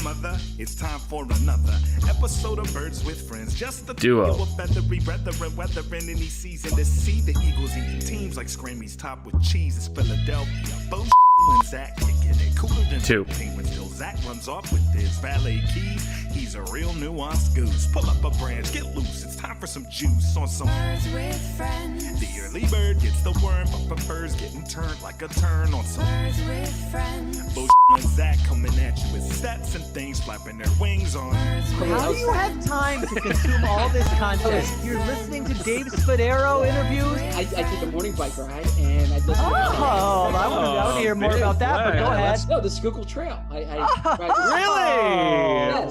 mother. It's time for another episode of Birds with Friends. Just the duo of feathery brethren, weathering any season to see the Eagles eating teams like Scrammy's top with cheese. It's Philadelphia. Both and Zach kicking it cooler than two. When still Zach runs off with his valet keys. He's a real nuanced goose. Pull up a branch, get loose. It's time for some juice on some Birds with Friends. The early bird gets the worm, but prefers getting turned like a turn on some Birds with Friends. Both and Zach coming at you with stats and things flapping their wings on. How do you have time to consume all this content? You're listening to Dave Spadaro interviews. I take a morning bike ride and I listen to I want to hear more about that, but go ahead. No, the Schuylkill Trail. Really? Yes.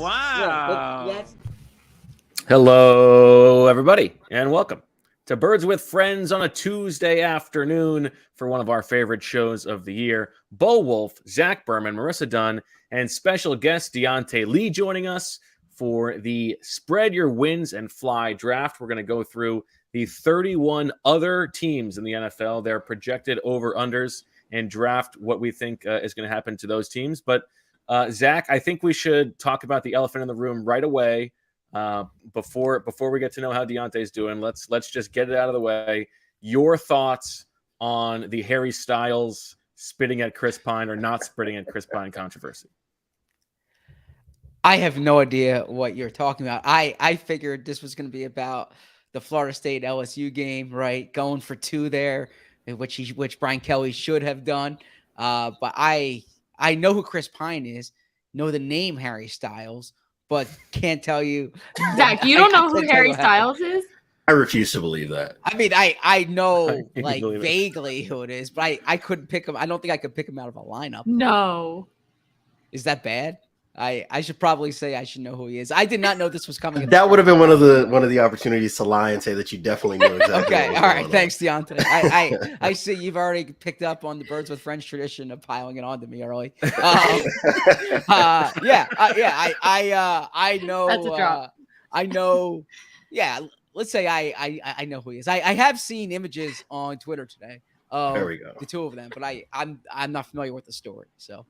Wow. Yeah, Hello, everybody, and welcome to Birds with Friends on a Tuesday afternoon for one of our favorite shows of the year. Bo Wulf, Zach Berman, Marissa Dunn, and special guest Diante Lee joining us for the Spread Your Wins and Fly draft. We're going to go through the 31 other teams in the NFL, their projected over-unders, and draft what we think is going to happen to those teams. But Zach, I think we should talk about the elephant in the room right away. Before we get to know how Deontay's doing, let's just get it out of the way. Your thoughts on the Harry Styles spitting at Chris Pine or not spitting at Chris Pine controversy? I have no idea what you're talking about. I figured this was going to be about the Florida State LSU game, right? Going for two there, which Brian Kelly should have done. But I know who Chris Pine is, know the name Harry Styles, but can't tell you. Zach, you don't know who Harry Styles is? I refuse to believe that. I mean, I know like vaguely who it is, but I couldn't pick him. I don't think I could pick him out of a lineup. No. Is that bad? I should probably say I should know who he is. I did not know this was coming. That would have been one of the opportunities to lie and say that you definitely knew exactly. Okay, all right. Thanks, Diante. I see you've already picked up on the Birds with Friends tradition of piling it onto me early. I know. That's a drop. I know. Yeah, let's say I know who he is. I have seen images on Twitter today. There we go. The two of them, but I'm not familiar with the story. So,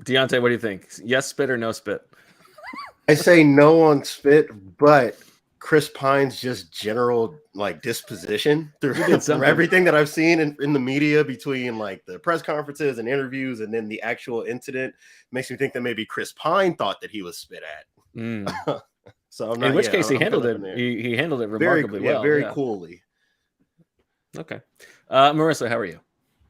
Deontay, what do you think? Yes spit or no spit? I say no on spit, but Chris Pine's just general like disposition through everything that I've seen in the media between like the press conferences and interviews and then the actual incident makes me think that maybe Chris Pine thought that he was spit at. So I'm not, in which case he handled it. He handled it remarkably well. Very coolly. Okay. Marissa, how are you?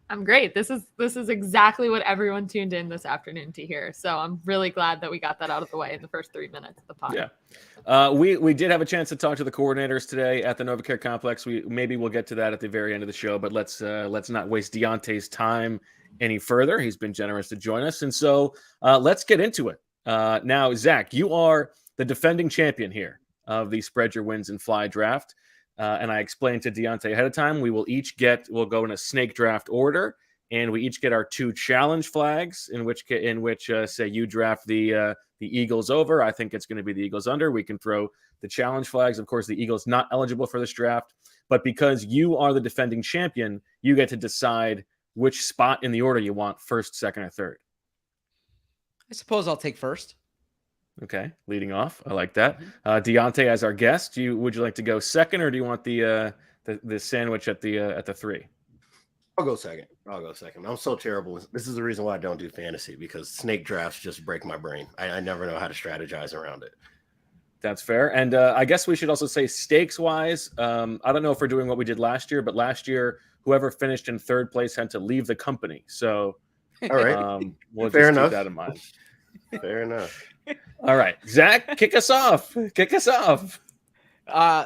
I'm great. This is exactly what everyone tuned in this afternoon to hear. So I'm really glad that we got that out of the way in the first 3 minutes of the pod. Yeah. We did have a chance to talk to the coordinators today at the NovaCare Complex. Maybe we'll get to that at the very end of the show, but let's not waste Deontay's time any further. He's been generous to join us. And so let's get into it. Now, Zach, you are the defending champion here of the Spread Your Wins and Fly draft. And I explained to Diante ahead of time, we'll go in a snake draft order, and we each get our two challenge flags in which say you draft the Eagles over. I think it's going to be the Eagles under. We can throw the challenge flags. Of course, the Eagles not eligible for this draft, but because you are the defending champion, you get to decide which spot in the order you want, first, second, or third. I suppose I'll take first. Okay, leading off. I like that. Deontay as our guest. Would you like to go second, or do you want the sandwich at the three? I'll go second. I'm so terrible. This is the reason why I don't do fantasy, because snake drafts just break my brain. I never know how to strategize around it. That's fair. And I guess we should also say stakes-wise, I don't know if we're doing what we did last year, but last year, whoever finished in third place had to leave the company. So all right, we'll fair just enough. keep that in mind. Fair enough. All right, Zach, kick us off.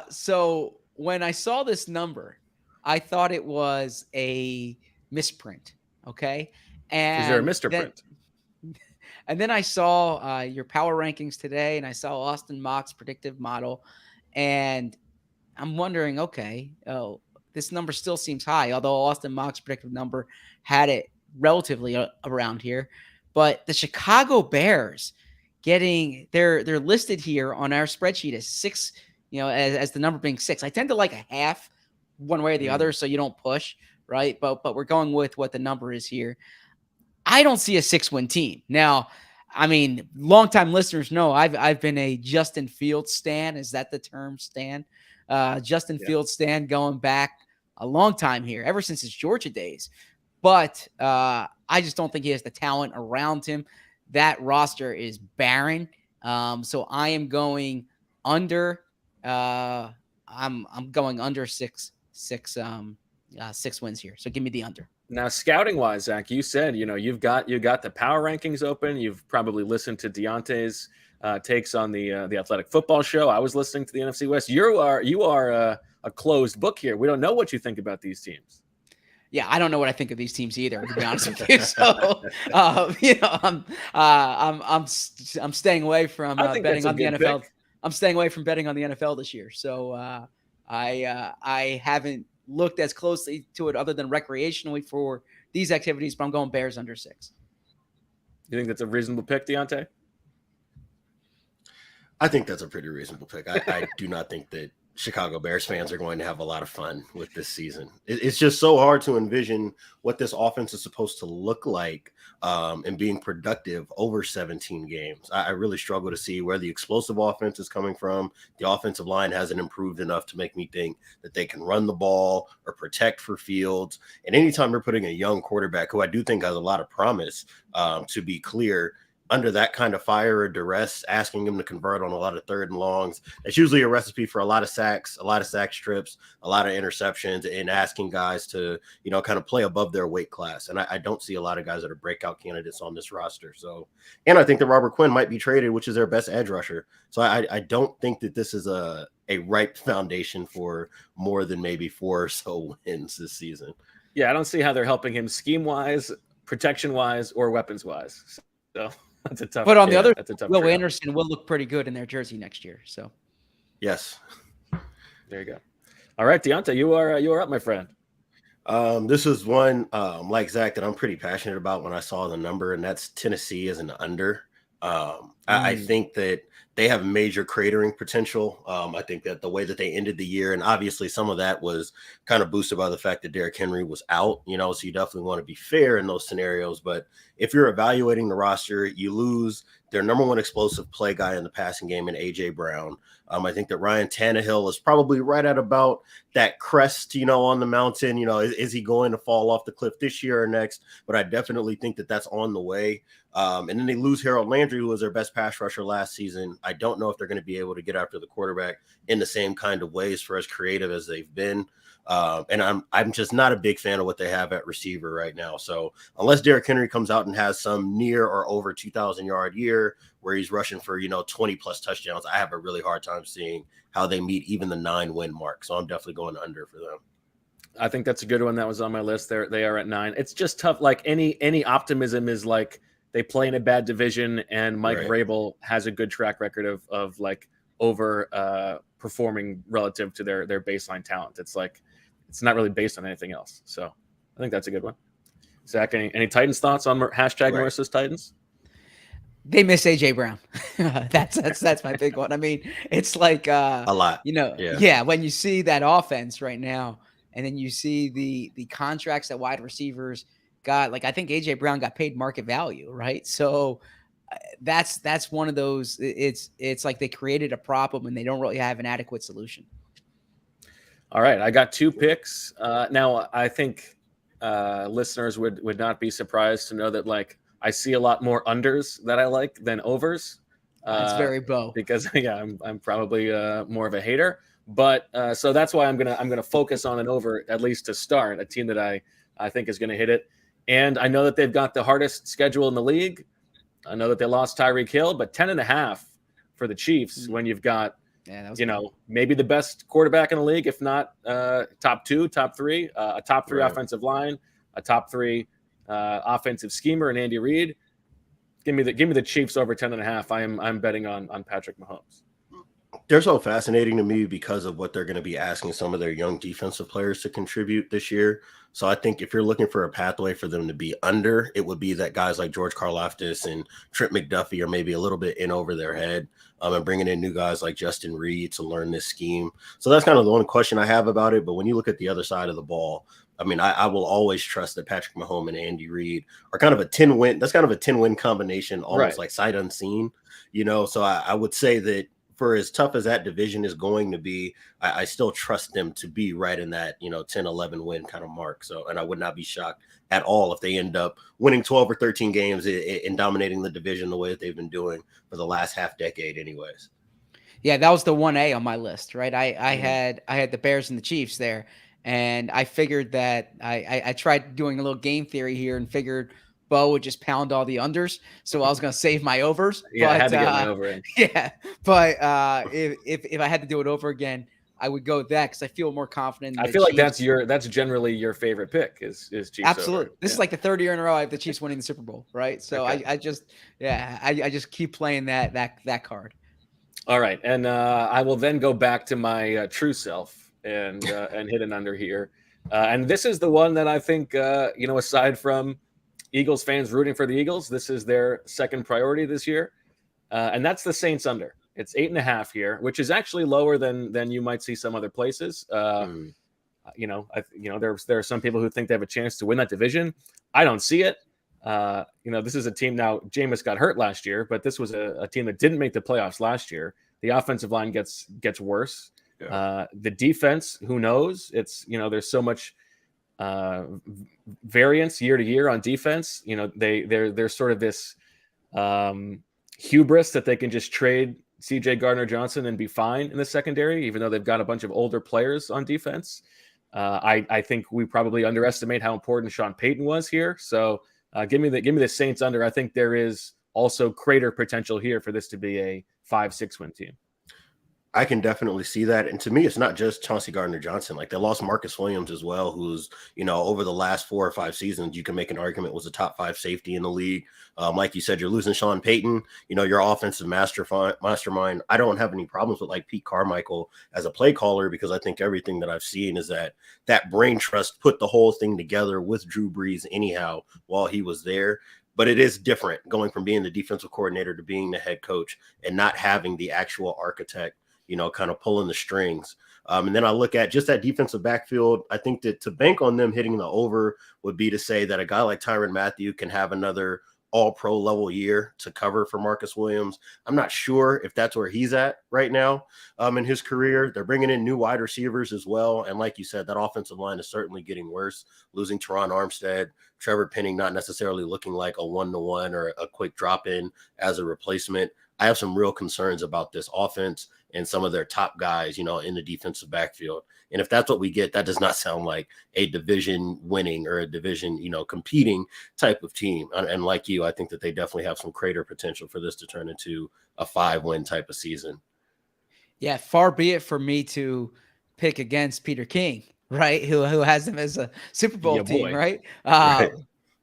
So when I saw this number, I thought it was a misprint. Okay. And is there a Mr. Print? And then I saw your power rankings today, and I saw Austin Mock's predictive model, and I'm wondering, okay, this number still seems high, although Austin Mock's predictive number had it relatively around here. But the Chicago Bears they're listed here on our spreadsheet as 6, as the number being 6. I tend to like a half one way or the other, so you don't push, right? But we're going with what the number is here. I don't see a 6-win team. Now, I mean, longtime listeners know I've been a Justin Fields stan. Is that the term, stan? Justin Fields stan going back a long time here, ever since his Georgia days. But I just don't think he has the talent around him. That roster is barren. So I am going under. I'm going under six wins here. So give me the under. Now, scouting wise, Zach, you said, you've got the power rankings open. You've probably listened to Diante's takes on the Athletic Football Show. I was listening to the NFC West. You are a closed book here. We don't know what you think about these teams. Yeah, I don't know what I think of these teams either, to be honest with you. So, I'm staying away from betting on the NFL. Pick. I'm staying away from betting on the NFL this year. So I haven't looked as closely to it other than recreationally for these activities, but I'm going Bears under 6. You think that's a reasonable pick, Diante? I think that's a pretty reasonable pick. I do not think that Chicago Bears fans are going to have a lot of fun with this season. It's just so hard to envision what this offense is supposed to look like and being productive over 17 games. I really struggle to see where the explosive offense is coming from. The offensive line hasn't improved enough to make me think that they can run the ball or protect for Fields. And anytime you're putting a young quarterback, who I do think has a lot of promise, to be clear, under that kind of fire or duress, asking him to convert on a lot of third and longs, it's usually a recipe for a lot of sacks, a lot of sack strips, a lot of interceptions, and asking guys to, kind of play above their weight class. And I don't see a lot of guys that are breakout candidates on this roster. So, and I think that Robert Quinn might be traded, which is their best edge rusher. So I don't think that this is a ripe foundation for more than maybe 4 or so wins this season. Yeah, I don't see how they're helping him scheme-wise, protection-wise, or weapons-wise. So that's a tough. But on the other, Will trade-off. Anderson will look pretty good in their jersey next year. So, yes, there you go. All right, Diante, you are up, my friend. This is one like Zach that I'm pretty passionate about when I saw the number, and that's Tennessee as an under. I think that they have major cratering potential. I think that the way that they ended the year, and obviously some of that was kind of boosted by the fact that Derrick Henry was out, so you definitely want to be fair in those scenarios. But if you're evaluating the roster, you lose their number one explosive play guy in the passing game in A.J. Brown. I think that Ryan Tannehill is probably right at about that crest, on the mountain. Is he going to fall off the cliff this year or next? But I definitely think that that's on the way. And then they lose Harold Landry, who was their best pass rusher last season. I don't know if they're going to be able to get after the quarterback in the same kind of ways for as creative as they've been. And I'm just not a big fan of what they have at receiver right now. So unless Derrick Henry comes out and has some near or over 2,000-yard year where he's rushing for, 20-plus touchdowns, I have a really hard time seeing how they meet even the 9-win mark. So I'm definitely going under for them. I think that's a good one. That was on my list. They are at 9. It's just tough. Like any optimism is like they play in a bad division, and Mike Vrabel has a good track record of like over performing relative to their baseline talent. It's like it's not really based on anything else. So I think that's a good one. Zach, any Titans thoughts on hashtag Marissa's Titans? They miss AJ Brown. that's my big one. I mean, it's like a lot. Yeah. When you see that offense right now, and then you see the contracts that wide receivers got, like I think AJ Brown got paid market value, right? So that's one of those. It's like they created a problem and they don't really have an adequate solution. All right, I got 2 picks. Now I think listeners would not be surprised to know that like I see a lot more unders that I like than overs. That's very Bo. Because I'm probably more of a hater. But so that's why I'm gonna focus on an over, at least to start, a team that I think is gonna hit it. And I know that they've got the hardest schedule in the league. I know that they lost Tyreek Hill, but 10.5 for the Chiefs when you've got maybe the best quarterback in the league, if not top 2, top 3, a top 3 offensive line, a top 3 offensive schemer, and Andy Reid. Give me the Chiefs over 10.5. I'm betting on Patrick Mahomes. They're so fascinating to me because of what they're going to be asking some of their young defensive players to contribute this year. So I think if you're looking for a pathway for them to be under, it would be that guys like George Karlaftis and Trent McDuffie are maybe a little bit in over their head, and bringing in new guys like Justin Reed to learn this scheme. So that's kind of the one question I have about it. But when you look at the other side of the ball, I mean, I will always trust that Patrick Mahomes and Andy Reid are kind of a 10-win. That's kind of a 10-win combination, almost like sight unseen, So I would say that for as tough as that division is going to be, I still trust them to be right in that, 10, 11 win kind of mark. So, and I would not be shocked at all if they end up winning 12 or 13 games and dominating the division the way that they've been doing for the last half decade anyways. Yeah, that was the 1A on my list, right? I had the Bears and the Chiefs there, and I figured that I tried doing a little game theory here and figured Bo would just pound all the unders, so I was going to save my overs. Yeah, but, I had to get my over in. Yeah, but if I had to do it over again, I would go with that because I feel more confident. I feel like that's generally your favorite pick is Chiefs. Absolutely. Over. This is like the third year in a row I have the Chiefs winning the Super Bowl, right? So okay. I just keep playing that card. All right, and I will then go back to my true self and hit an under here, and this is the one that I think aside from Eagles fans rooting for the Eagles, this is their second priority this year, and that's the Saints under. It's 8.5 here, which is actually lower than you might see some other places. There are some people who think they have a chance to win that division. I don't see it. This is a team now. Jameis got hurt last year, but this was a team that didn't make the playoffs last year. The offensive line gets worse. Yeah. The defense, who knows? It's there's so much variance year to year on defense. There's sort of this hubris that they can just trade CJ Gardner-Johnson and be fine in the secondary, even though they've got a bunch of older players on defense. I think we probably underestimate how important Sean Payton was here. So give me the Saints under. I think there is also crater potential here for this to be a 5-6 win team. I can definitely see that. And to me, it's not just Chauncey Gardner-Johnson. Like, they lost Marcus Williams as well, who's, over the last 4 or 5 seasons, you can make an argument was a top 5 safety in the league. Like you said, you're losing Sean Payton, your offensive mastermind. I don't have any problems with like Pete Carmichael as a play caller, because I think everything that I've seen is that brain trust put the whole thing together with Drew Brees anyhow while he was there. But it is different going from being the defensive coordinator to being the head coach and not having the actual architect, kind of pulling the strings. And then I look at just that defensive backfield. I think that to bank on them hitting the over would be to say that a guy like Tyrann Mathieu can have another all-pro level year to cover for Marcus Williams. I'm not sure if that's where he's at right now in his career. They're bringing in new wide receivers as well. And like you said, that offensive line is certainly getting worse. Losing Teron Armstead, Trevor Penning not necessarily looking like a 1-to-1 or a quick drop-in as a replacement. I have some real concerns about this offense and some of their top guys, in the defensive backfield. And if that's what we get, that does not sound like a division winning or a division, competing type of team. And like you, I think that they definitely have some crater potential for this to turn into a 5-win type of season. Yeah, far be it for me to pick against Peter King, right? Who has them as a Super Bowl team, right? Right.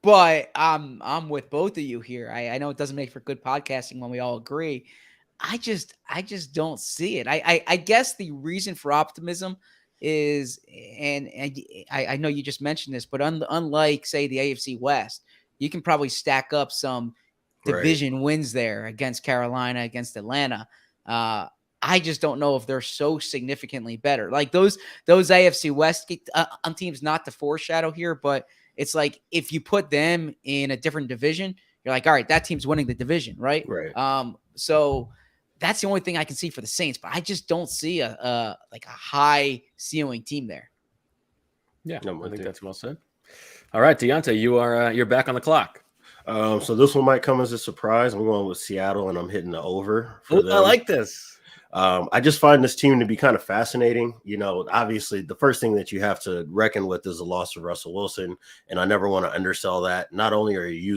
But I'm with both of you here. I know it doesn't make for good podcasting when we all agree. I just don't see it. I guess the reason for optimism is, and I know you just mentioned this, but unlike, say, the AFC West, you can probably stack up some division wins there against Carolina, against Atlanta. I just don't know if they're so significantly better. Like those AFC West teams, not to foreshadow here, but it's like if you put them in a different division, you're like, all right, that team's winning the division, right? Right. So that's the only thing I can see for the Saints, but I just don't see a high ceiling team there. Yeah, I think that's well said. All right, Diante, you're back on the clock. So this one might come as a surprise. I'm going with Seattle, and I'm hitting the over. I like this. I just find this team to be kind of fascinating. Obviously the first thing that you have to reckon with is the loss of Russell Wilson. And I never want to undersell that. Not only are you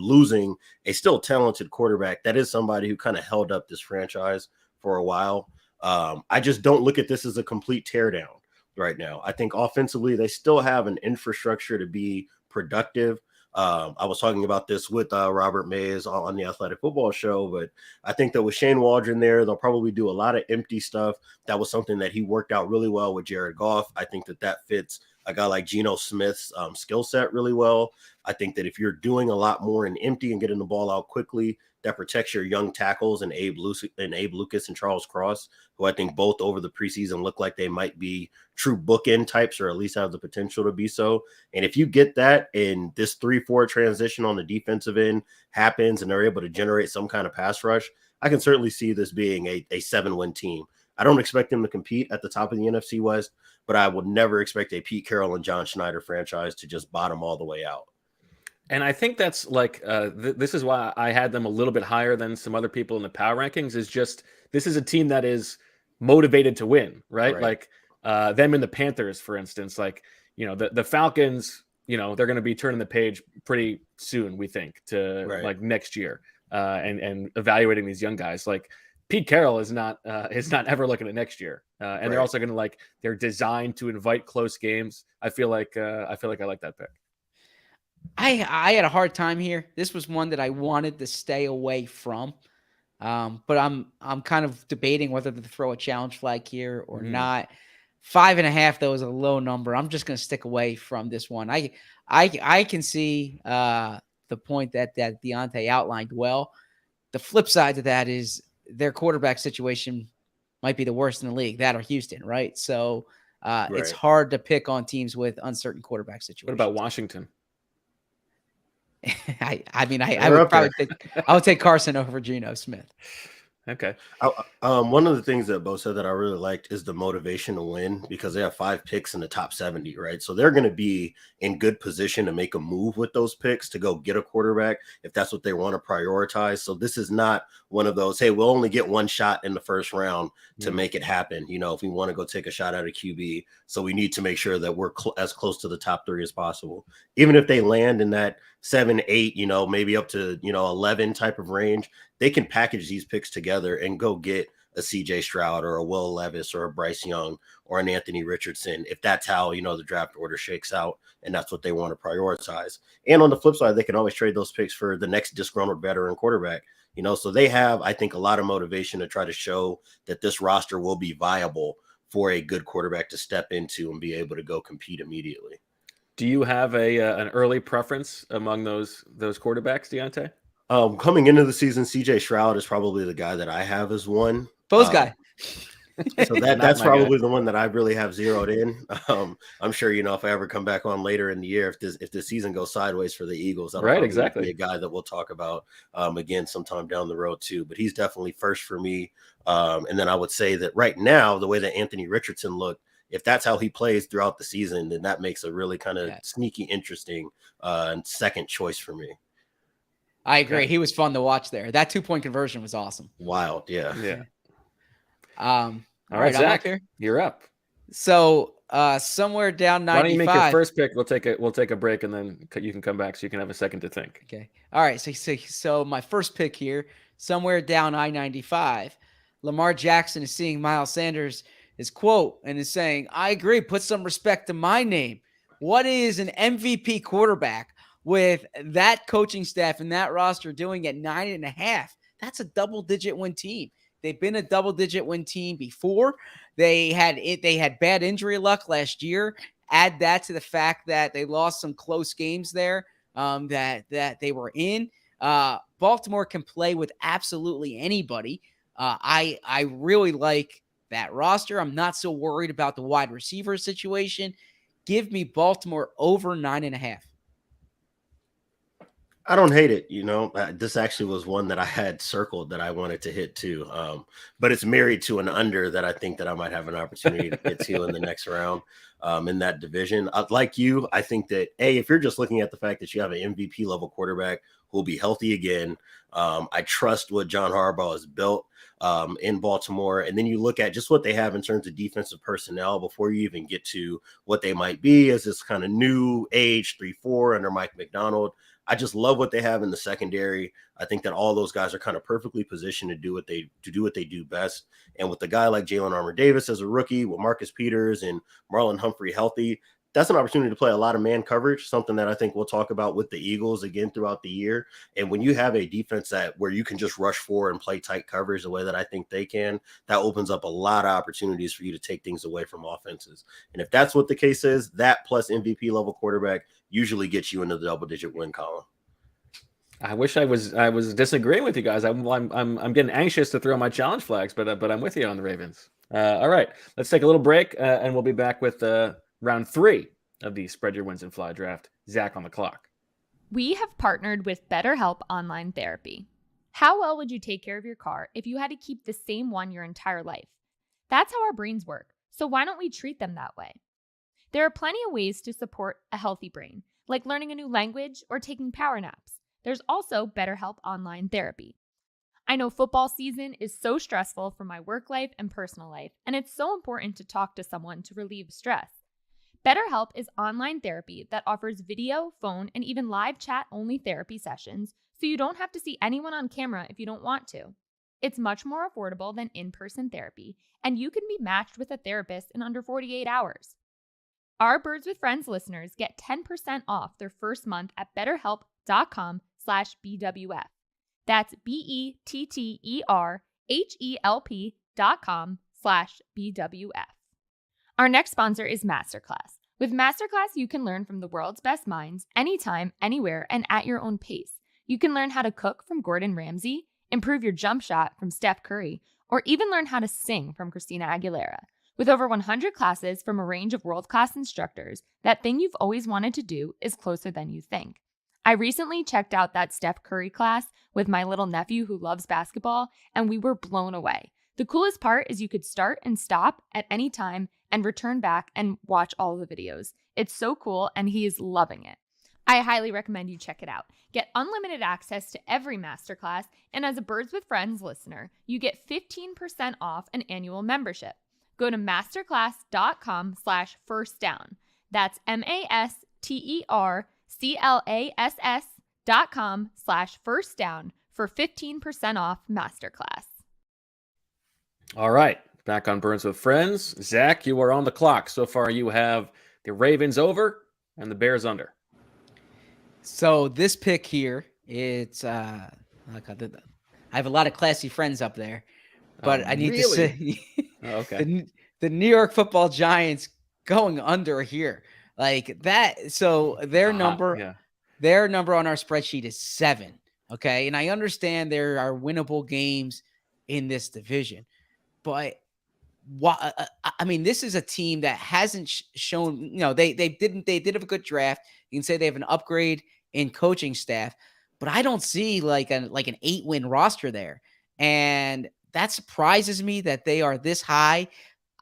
losing a still talented quarterback, that is somebody who kind of held up this franchise for a while. I just don't look at this as a complete teardown right now. I think offensively, they still have an infrastructure to be productive. I was talking about this with Robert Mays on the Athletic Football Show, but I think that with Shane Waldron there, they'll probably do a lot of empty stuff. That was something that he worked out really well with Jared Goff. I think that fits a guy like Geno Smith's skill set really well. I think that if you're doing a lot more in empty and getting the ball out quickly, that protects your young tackles and Abe Lucas and Charles Cross, who I think both over the preseason look like they might be true bookend types, or at least have the potential to be so. And if you get that and this 3-4 transition on the defensive end happens and they're able to generate some kind of pass rush, I can certainly see this being a 7-win team. I don't expect them to compete at the top of the NFC West, but I would never expect a Pete Carroll and John Schneider franchise to just bottom all the way out. And I think that's like this is why I had them a little bit higher than some other people in the power rankings. Is just this is a team that is motivated to win, right? Like them and the Panthers, for instance. Like, you know, the Falcons, you know, they're going to be turning the page pretty soon, we think, to like next year, and evaluating these young guys. Like Pete Carroll is not ever looking at next year, and they're also going to they're designed to invite close games. I feel like I like that pick. I had a hard time here. This was one that I wanted to stay away from, but I'm kind of debating whether to throw a challenge flag here or not. 5.5 though is a low number. I'm just going to stick away from this one. I can see the point that Diante outlined well. The flip side to that is their quarterback situation might be the worst in the league, that or Houston, right? So it's hard to pick on teams with uncertain quarterback situations. What about Washington? I would probably take Carson over Geno Smith. Okay. One of the things that Bo said that I really liked is the motivation to win, because they have 5 picks in the top 70, right? So they're going to be in good position to make a move with those picks to go get a quarterback if that's what they want to prioritize. So this is not one of those, hey, we'll only get one shot in the first round to make it happen. You know, if we want to go take a shot at a QB, so we need to make sure that we're as close to the top 3 as possible. Even if they land in that 7, 8, you know, maybe up to, 11 type of range, they can package these picks together and go get a CJ Stroud or a Will Levis or a Bryce Young or an Anthony Richardson, if that's how, the draft order shakes out and that's what they want to prioritize. And on the flip side, they can always trade those picks for the next disgruntled veteran quarterback, so they have, I think, a lot of motivation to try to show that this roster will be viable for a good quarterback to step into and be able to go compete immediately. Do you have an early preference among those quarterbacks, Diante? Coming into the season, CJ Stroud is probably the guy that I have as one. Bo's guy. So that's probably the one that I really have zeroed in. I'm sure, if I ever come back on later in the year, if the season goes sideways for the Eagles, that'll be a guy that we'll talk about again sometime down the road too. But he's definitely first for me. And then I would say that right now, the way that Anthony Richardson looked, if that's how he plays throughout the season, then that makes a really kind of sneaky, interesting second choice for me. I agree. He was fun to watch there. That 2-point conversion was awesome. Wild. Yeah. All right, Zach, you're up. So somewhere down 95. Why don't you make your first pick? We'll take a break and then you can come back so you can have a second to think. Okay. All right. So my first pick here, somewhere down I-95, Lamar Jackson is seeing Miles Sanders' quote and is saying, "I agree. Put some respect to my name." What is an MVP quarterback with that coaching staff and that roster doing at 9.5? That's a double-digit win team. They've been a double-digit win team before. They had bad injury luck last year. Add that to the fact that they lost some close games there that they were in. Baltimore can play with absolutely anybody. I really like that roster. I'm not so worried about the wide receiver situation. Give me Baltimore over 9.5. I don't hate it. This actually was one that I had circled that I wanted to hit too. But it's married to an under that I think that I might have an opportunity to get to in the next round in that division. Like you, I think that, if you're just looking at the fact that you have an MVP level quarterback who will be healthy again, I trust what John Harbaugh has built in Baltimore. And then you look at just what they have in terms of defensive personnel before you even get to what they might be as this kind of new age 3-4 under Mike McDonald. I just love what they have in the secondary. I think that all those guys are kind of perfectly positioned to do what they do best. And with a guy like Jalen Armour-Davis as a rookie, with Marcus Peters and Marlon Humphrey healthy, that's an opportunity to play a lot of man coverage, something that I think we'll talk about with the Eagles again throughout the year. And when you have a defense where you can just rush forward and play tight coverage the way that I think they can, that opens up a lot of opportunities for you to take things away from offenses. And if that's what the case is, that plus MVP level quarterback usually gets you into the double-digit win column. I wish I was disagreeing with you guys. I'm getting anxious to throw my challenge flags, but I'm with you on the Ravens. All right, let's take a little break, and we'll be back with round 3 of the Spread Your Wins and Fly draft. Zach on the clock. We have partnered with BetterHelp Online Therapy. How well would you take care of your car if you had to keep the same one your entire life? That's how our brains work, so why don't we treat them that way? There are plenty of ways to support a healthy brain, like learning a new language or taking power naps. There's also BetterHelp Online Therapy. I know football season is so stressful for my work life and personal life, and it's so important to talk to someone to relieve stress. BetterHelp is online therapy that offers video, phone, and even live chat-only therapy sessions, so you don't have to see anyone on camera if you don't want to. It's much more affordable than in-person therapy, and you can be matched with a therapist in under 48 hours. Our Birds with Friends listeners get 10% off their first month at betterhelp.com/BWF. That's BETTERHELP.com/BWF. Our next sponsor is Masterclass. With Masterclass, you can learn from the world's best minds anytime, anywhere, and at your own pace. You can learn how to cook from Gordon Ramsay, improve your jump shot from Steph Curry, or even learn how to sing from Christina Aguilera. With over 100 classes from a range of world-class instructors, that thing you've always wanted to do is closer than you think. I recently checked out that Steph Curry class with my little nephew who loves basketball, and we were blown away. The coolest part is you could start and stop at any time and return back and watch all the videos. It's so cool, and he is loving it. I highly recommend you check it out. Get unlimited access to every masterclass, and as a Birds with Friends listener, you get 15% off an annual membership. Go to masterclass.com/firstdown. That's masterclass.com/firstdown for 15% off masterclass. All right, back on Birds with Friends. Zach, you are on the clock. So far, you have the Ravens over and the Bears under. So this pick here, it's I have a lot of classy friends up there, but I need to say okay. the New York Football Giants going under here. Like that. So their number on our spreadsheet is 7. Okay. And I understand there are winnable games in this division, but I mean, this is a team that hasn't shown, they did have a good draft. You can say they have an upgrade in coaching staff, but I don't see like an 8-win roster there. And that surprises me that they are this high.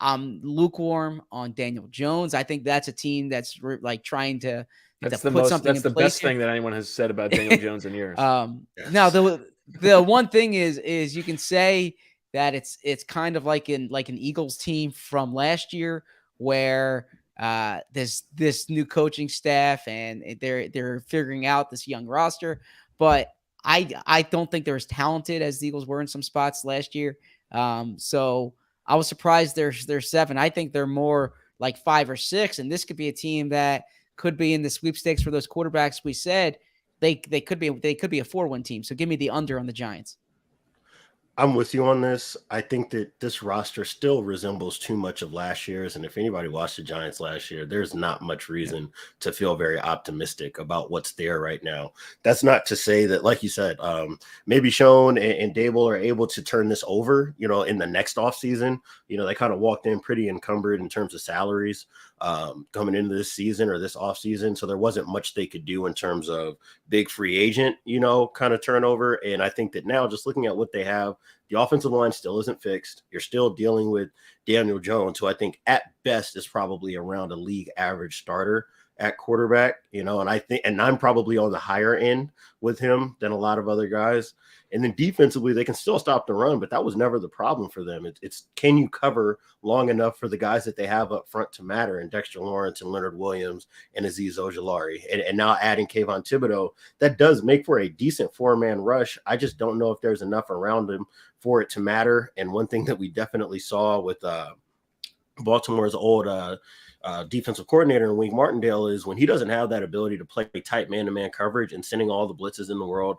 I'm lukewarm on Daniel Jones. I think that's a team that's like trying to That's put the something in best place thing that anyone has said about Daniel Jones in years. Now the one thing is you can say that it's kind of like an Eagles team from last year where there's this new coaching staff and they're figuring out this young roster, but I don't think they're as talented as the Eagles were in some spots last year. So I was surprised they're 7. I think they're more like 5 or 6, and this could be a team that could be in the sweepstakes for those quarterbacks we said. They could be a 4-win team. So give me the under on the Giants. I'm with you on this. I think that this roster still resembles too much of last year's. And if anybody watched the Giants last year, there's not much reason to feel very optimistic about what's there right now. That's not to say that, like you said, maybe Schoen and Dable are able to turn this over, in the next offseason. They kind of walked in pretty encumbered in terms of salaries coming into this season or this offseason. So there wasn't much they could do in terms of big free agent, kind of turnover. And I think that now, just looking at what they have, the offensive line still isn't fixed. You're still dealing with Daniel Jones, who I think at best is probably around a league average starter at quarterback, and I'm probably on the higher end with him than a lot of other guys. And then defensively, they can still stop the run, but that was never the problem for them. It's can you cover long enough for the guys that they have up front to matter, and Dexter Lawrence and Leonard Williams and Azeez Ojulari, and now adding Kayvon Thibodeau, that does make for a decent 4-man rush. I just don't know if there's enough around him for it to matter. And one thing that we definitely saw with Baltimore's old defensive coordinator in Wink Martindale is when he doesn't have that ability to play tight man-to-man coverage and sending all the blitzes in the world,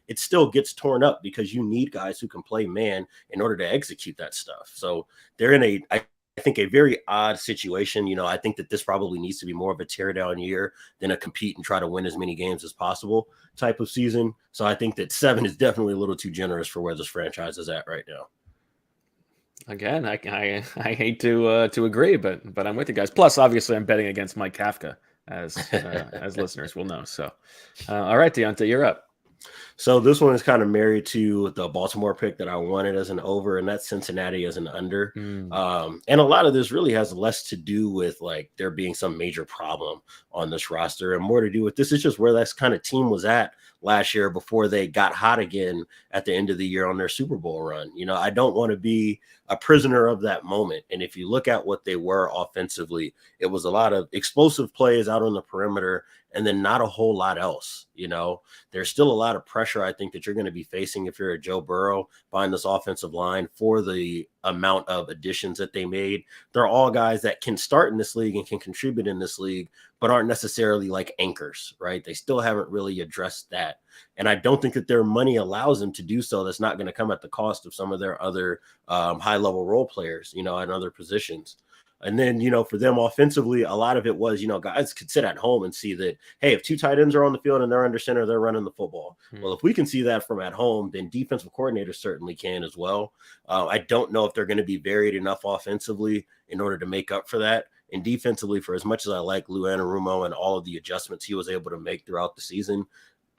it still gets torn up because you need guys who can play man in order to execute that stuff. So they're in think a very odd situation. I think that this probably needs to be more of a tear down year than a compete and try to win as many games as possible type of season. So I think that 7 is definitely a little too generous for where this franchise is at right now. Again, I hate to agree, but I'm with you guys. Plus, obviously, I'm betting against Mike Kafka, as listeners will know. So, all right, Diante, you're up. So this one is kind of married to the Baltimore pick that I wanted as an over, and that's Cincinnati as an under. And a lot of this really has less to do with like there being some major problem on this roster and more to do with this is just where that kind of team was at last year before they got hot again at the end of the year on their Super Bowl run. I don't want to be a prisoner of that moment. And if you look at what they were offensively, it was a lot of explosive plays out on the perimeter and then not a whole lot else. There's still a lot of pressure, I think, that you're going to be facing if you're a Joe Burrow behind this offensive line for the amount of additions that they made. They're all guys that can start in this league and can contribute in this league, but aren't necessarily like anchors, right? They still haven't really addressed that. And I don't think that their money allows them to do so. That's not going to come at the cost of some of their other high-level role players, in other positions. And then, for them offensively, a lot of it was, guys could sit at home and see that, hey, if 2 tight ends are on the field and they're under center, they're running the football. Well, if we can see that from at home, then defensive coordinators certainly can as well. I don't know if they're going to be varied enough offensively in order to make up for that. And defensively, for as much as I like Lou Anarumo and all of the adjustments he was able to make throughout the season,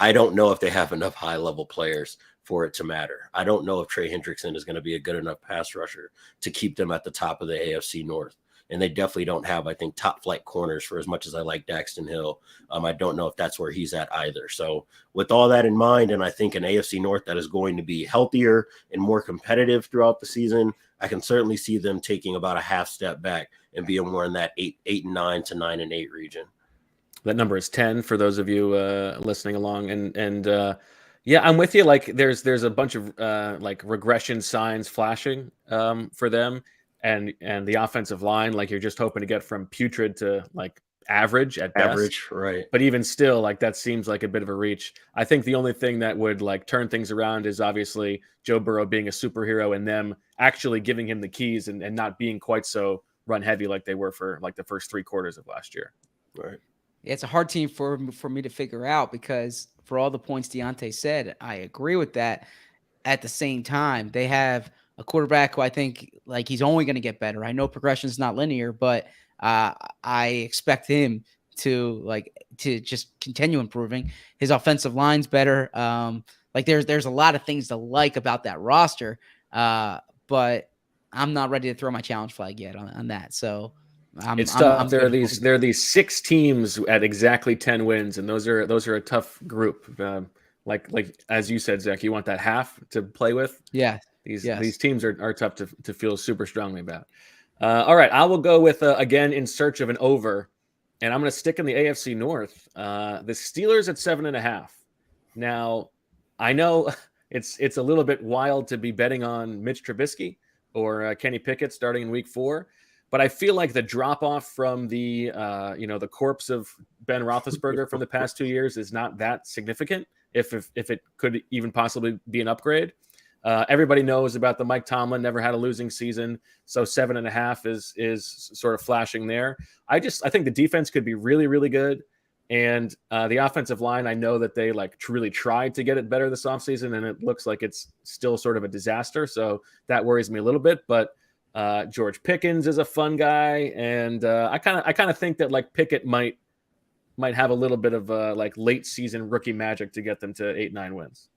I don't know if they have enough high-level players for it to matter. I don't know if Trey Hendrickson is going to be a good enough pass rusher to keep them at the top of the AFC North. And they definitely don't have, I think, top-flight corners for as much as I like Daxton Hill. I don't know if that's where he's at either. So with all that in mind, and I think an AFC North that is going to be healthier and more competitive throughout the season, I can certainly see them taking about a half step back and being more in that 8-9 to 9-8 region. That number is 10 for those of you listening along. And yeah, I'm with you. Like there's a bunch of like regression signs flashing for them. And the offensive line, like you're just hoping to get from putrid to like average at best. Average, right. But even still, like that seems like a bit of a reach. I think the only thing that would like turn things around is obviously Joe Burrow being a superhero and them actually giving him the keys and not being quite so run heavy like they were for like the first 3 quarters of last year. Right. Yeah, it's a hard team for me to figure out because for all the points Diante said, I agree with that. At the same time, they have a quarterback who I think like he's only going to get better. I know progression is not linear, but I expect him to just continue improving. His offensive line's better. Like there's a lot of things to like about that roster, but I'm not ready to throw my challenge flag yet on that. So it's tough. There are these 6 teams at exactly 10 wins, and those are a tough group. Like as you said, Zach, you want that half to play with. Yeah. These teams are tough to feel super strongly about. All right, I will go with again in search of an over, and I'm going to stick in the AFC North. The Steelers at 7.5. Now, I know it's a little bit wild to be betting on Mitch Trubisky or Kenny Pickett starting in Week 4, but I feel like the drop off from the the corpse of Ben Roethlisberger from the past 2 years is not that significant. If it could even possibly be an upgrade. Everybody knows about the Mike Tomlin never had a losing season, so 7.5 is sort of flashing there. I think the defense could be really, really good, and the offensive line. I know that they really tried to get it better this offseason, and it looks like it's still sort of a disaster. So that worries me a little bit. But George Pickens is a fun guy, and I kind of think that like Pickett might have a little bit of late season rookie magic to get them to 8-9 wins.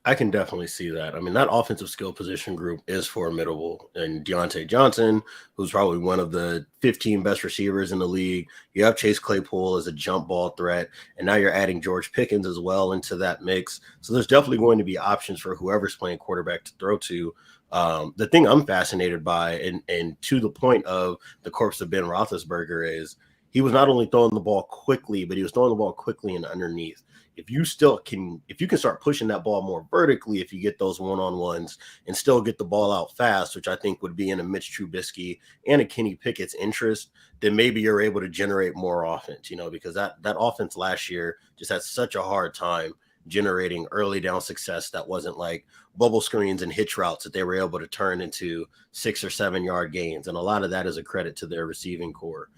I can definitely see that. I mean, that offensive skill position group is formidable. And Deontay Johnson, who's probably one of the 15 best receivers in the league. You have Chase Claypool as a jump ball threat. And now you're adding George Pickens as well into that mix. So there's definitely going to be options for whoever's playing quarterback to throw to. The thing I'm fascinated by, and to the point of the corpse of Ben Roethlisberger, is he was not only throwing the ball quickly, but he was throwing the ball quickly and underneath. If you can start pushing that ball more vertically, if you get those one-on-ones and still get the ball out fast, which I think would be in a Mitch Trubisky and a Kenny Pickett's interest, then maybe you're able to generate more offense, because that offense last year just had such a hard time generating early down success that wasn't like bubble screens and hitch routes that they were able to turn into 6 or 7 yard gains. And a lot of that is a credit to their receiving core.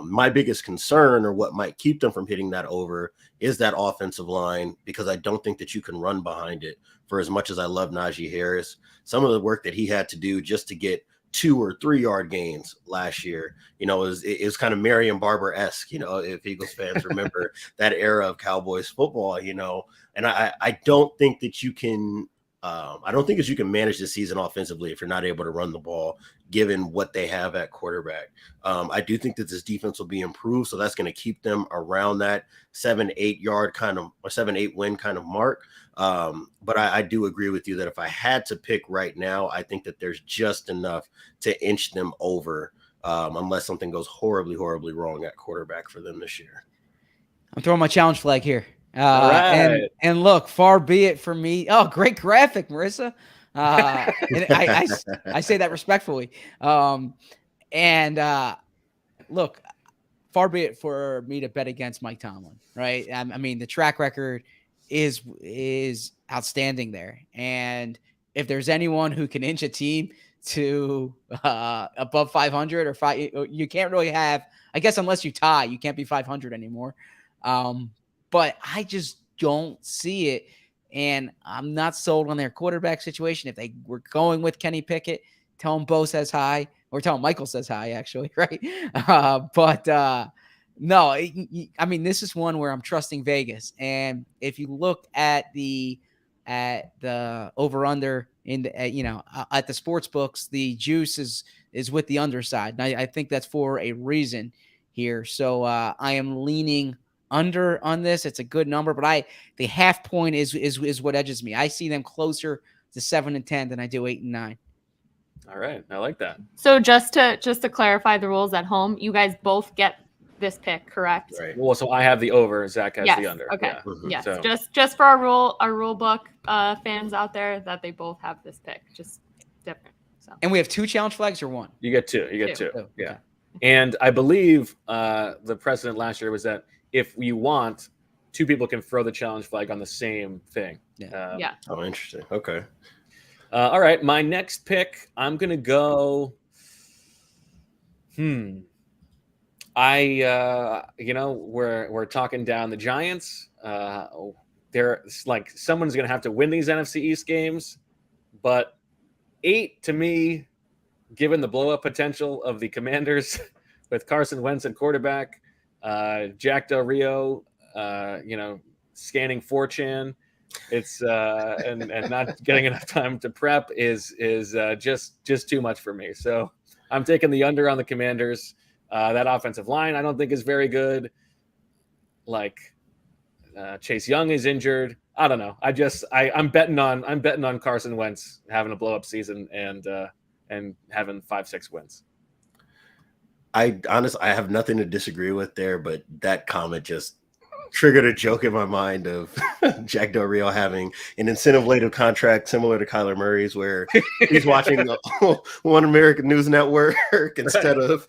My biggest concern, or what might keep them from hitting that over, is that offensive line, because I don't think that you can run behind it. For as much as I love Najee Harris, some of the work that he had to do just to get 2 or 3 yard gains last year, it was kind of Marion Barber-esque, if Eagles fans remember that era of Cowboys football, and I don't think that you can manage the season offensively if you're not able to run the ball, given what they have at quarterback. I do think that this defense will be improved, so that's going to keep them around that 7-8 yard kind of, or 7-8 win kind of mark. But I do agree with you that if I had to pick right now, I think that there's just enough to inch them over, unless something goes horribly, horribly wrong at quarterback for them this year. I'm throwing my challenge flag here. All right. And look, far be it from me. Oh, great graphic, Marissa. And I say that respectfully. Look, far be it for me to bet against Mike Tomlin, right? I mean, the track record is outstanding there. And if there's anyone who can inch a team to above 500 or 5, you can't really have, I guess, unless you tie, you can't be 500 anymore. But I just don't see it. And I'm not sold on their quarterback situation. If they were going with Kenny Pickett, tell him Bo says hi, or tell him Michael says hi, actually, right? No, I mean, this is one where I'm trusting Vegas. And if you look at the over-under in the, at the sports books, the juice is with the underside. And I think that's for a reason here. So I am leaning under on this. It's a good number, but the half point is what edges me. I see them closer to 7-10 than I do 8-9. All right, I like that. So just to clarify the rules at home, you guys both get this pick, correct? Right. Well, so I have the over, Zach has the under. Okay. Yeah. Mhm. Yes. So- Just for our rule book fans out there, that they both have this pick, just different. So And we have 2 challenge flags or 1? You get 2. You get Two. 2. Oh, Yeah. okay. And I believe the precedent last year was that if you want, 2 people can throw the challenge flag on the same thing. Yeah. yeah. Oh, interesting. Okay. All right, my next pick, I'm gonna go. We're talking down the Giants. They're like, someone's gonna have to win these NFC East games, but 8 to me, given the blow up potential of the Commanders with Carson Wentz at quarterback, Jack Del Rio, scanning 4chan. It's and not getting enough time to prep is just too much for me. So I'm taking the under on the Commanders. That offensive line I don't think is very good. Like Chase Young is injured. I don't know. I'm betting on Carson Wentz having a blow up season and having 5-6 wins. I have nothing to disagree with there, but that comment just triggered a joke in my mind of Jack Del Rio having an incentive-laden contract similar to Kyler Murray's, where he's watching One American News Network instead of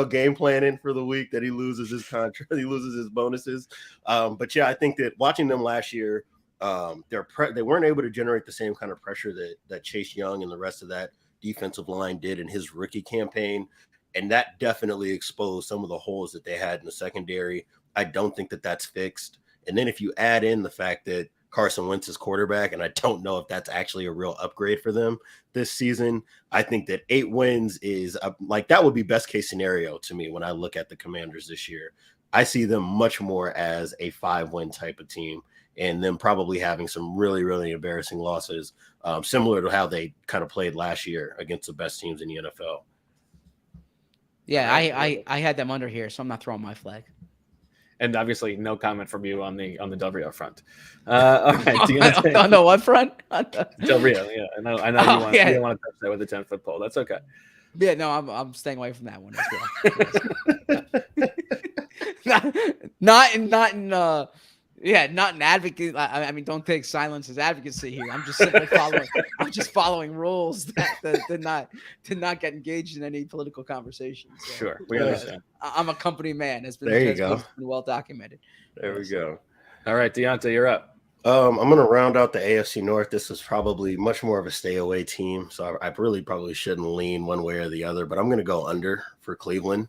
game planning for the week that he loses his contract, he loses his bonuses. But yeah, I think that watching them last year, they weren't able to generate the same kind of pressure that Chase Young and the rest of that defensive line did in his rookie campaign. And that definitely exposed some of the holes that they had in the secondary. I don't think that that's fixed. And then if you add in the fact that Carson Wentz is quarterback, and I don't know if that's actually a real upgrade for them this season, I think that 8 wins is that would be best case scenario to me when I look at the Commanders this year. I see them much more as a 5-win type of team, and them probably having some really, really embarrassing losses, similar to how they kind of played last year against the best teams in the NFL. Yeah, I had them under here, so I'm not throwing my flag. And obviously, no comment from you on the Del Rio front. All right, Diante. On the what front? Del Rio, yeah. I know you don't want to touch that with a 10-foot pole. That's okay. Yeah, no, I'm staying away from that one as well. not in advocate. I mean, don't take silence as advocacy here. I'm just simply following rules that did not get engaged in any political conversation. So, Sure, we understand. I'm a company man. Has been There you go. been well documented. There we go. All right, Diante, you're up. I'm going to round out the AFC North. This is probably much more of a stay away team. So I really probably shouldn't lean one way or the other, but I'm going to go under for Cleveland.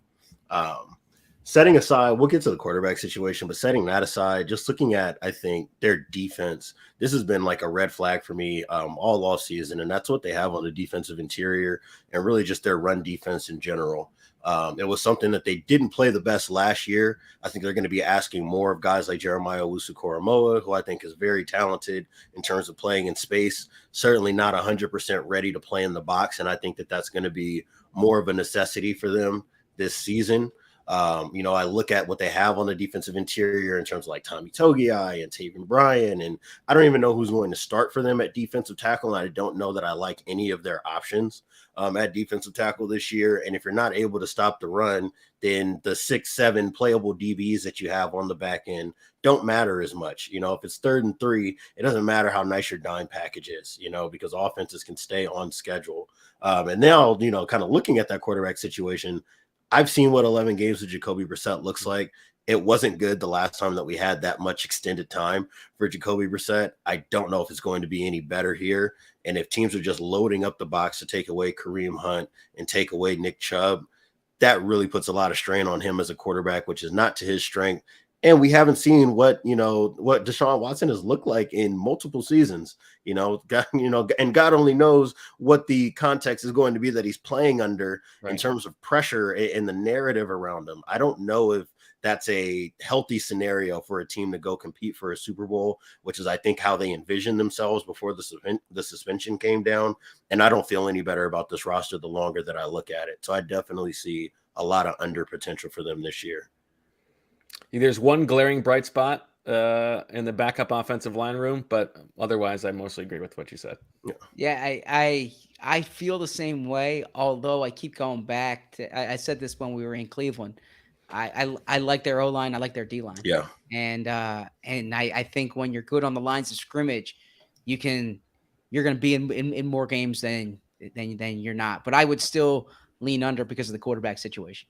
Setting aside, we'll get to the quarterback situation, but setting that aside, just looking at, I think, their defense, this has been like a red flag for me all off season. And that's what they have on the defensive interior and really just their run defense in general. It was something that they didn't play the best last year. I think they're going to be asking more of guys like Jeremiah Owusu-Koramoah, who I think is very talented in terms of playing in space, certainly not 100% ready to play in the box. And I think that that's going to be more of a necessity for them this season. I look at what they have on the defensive interior in terms of like Tommy Togiai and Taven Bryan, and I don't even know who's going to start for them at defensive tackle. And I don't know that I like any of their options at defensive tackle this year. And if you're not able to stop the run, then the 6-7 playable DBs that you have on the back end don't matter as much. If it's 3rd and 3, it doesn't matter how nice your dime package is, because offenses can stay on schedule. And now, kind of looking at that quarterback situation, I've seen what 11 games with Jacoby Brissett looks like. It wasn't good the last time that we had that much extended time for Jacoby Brissett. I don't know if it's going to be any better here. And if teams are just loading up the box to take away Kareem Hunt and take away Nick Chubb, that really puts a lot of strain on him as a quarterback, which is not to his strength. And we haven't seen what Deshaun Watson has looked like in multiple seasons, and God only knows what the context is going to be that he's playing under in terms of pressure and the narrative around him. I don't know if that's a healthy scenario for a team to go compete for a Super Bowl, which is, I think, how they envisioned themselves before the suspension came down. And I don't feel any better about this roster the longer that I look at it. So I definitely see a lot of under potential for them this year. There's one glaring bright spot in the backup offensive line room, but otherwise, I mostly agree with what you said. Yeah, I feel the same way. Although I keep going back to, I said this when we were in Cleveland. I like their O-line. I like their D-line. Yeah, and I think when you're good on the lines of scrimmage, you're going to be in more games than you're not. But I would still lean under because of the quarterback situation.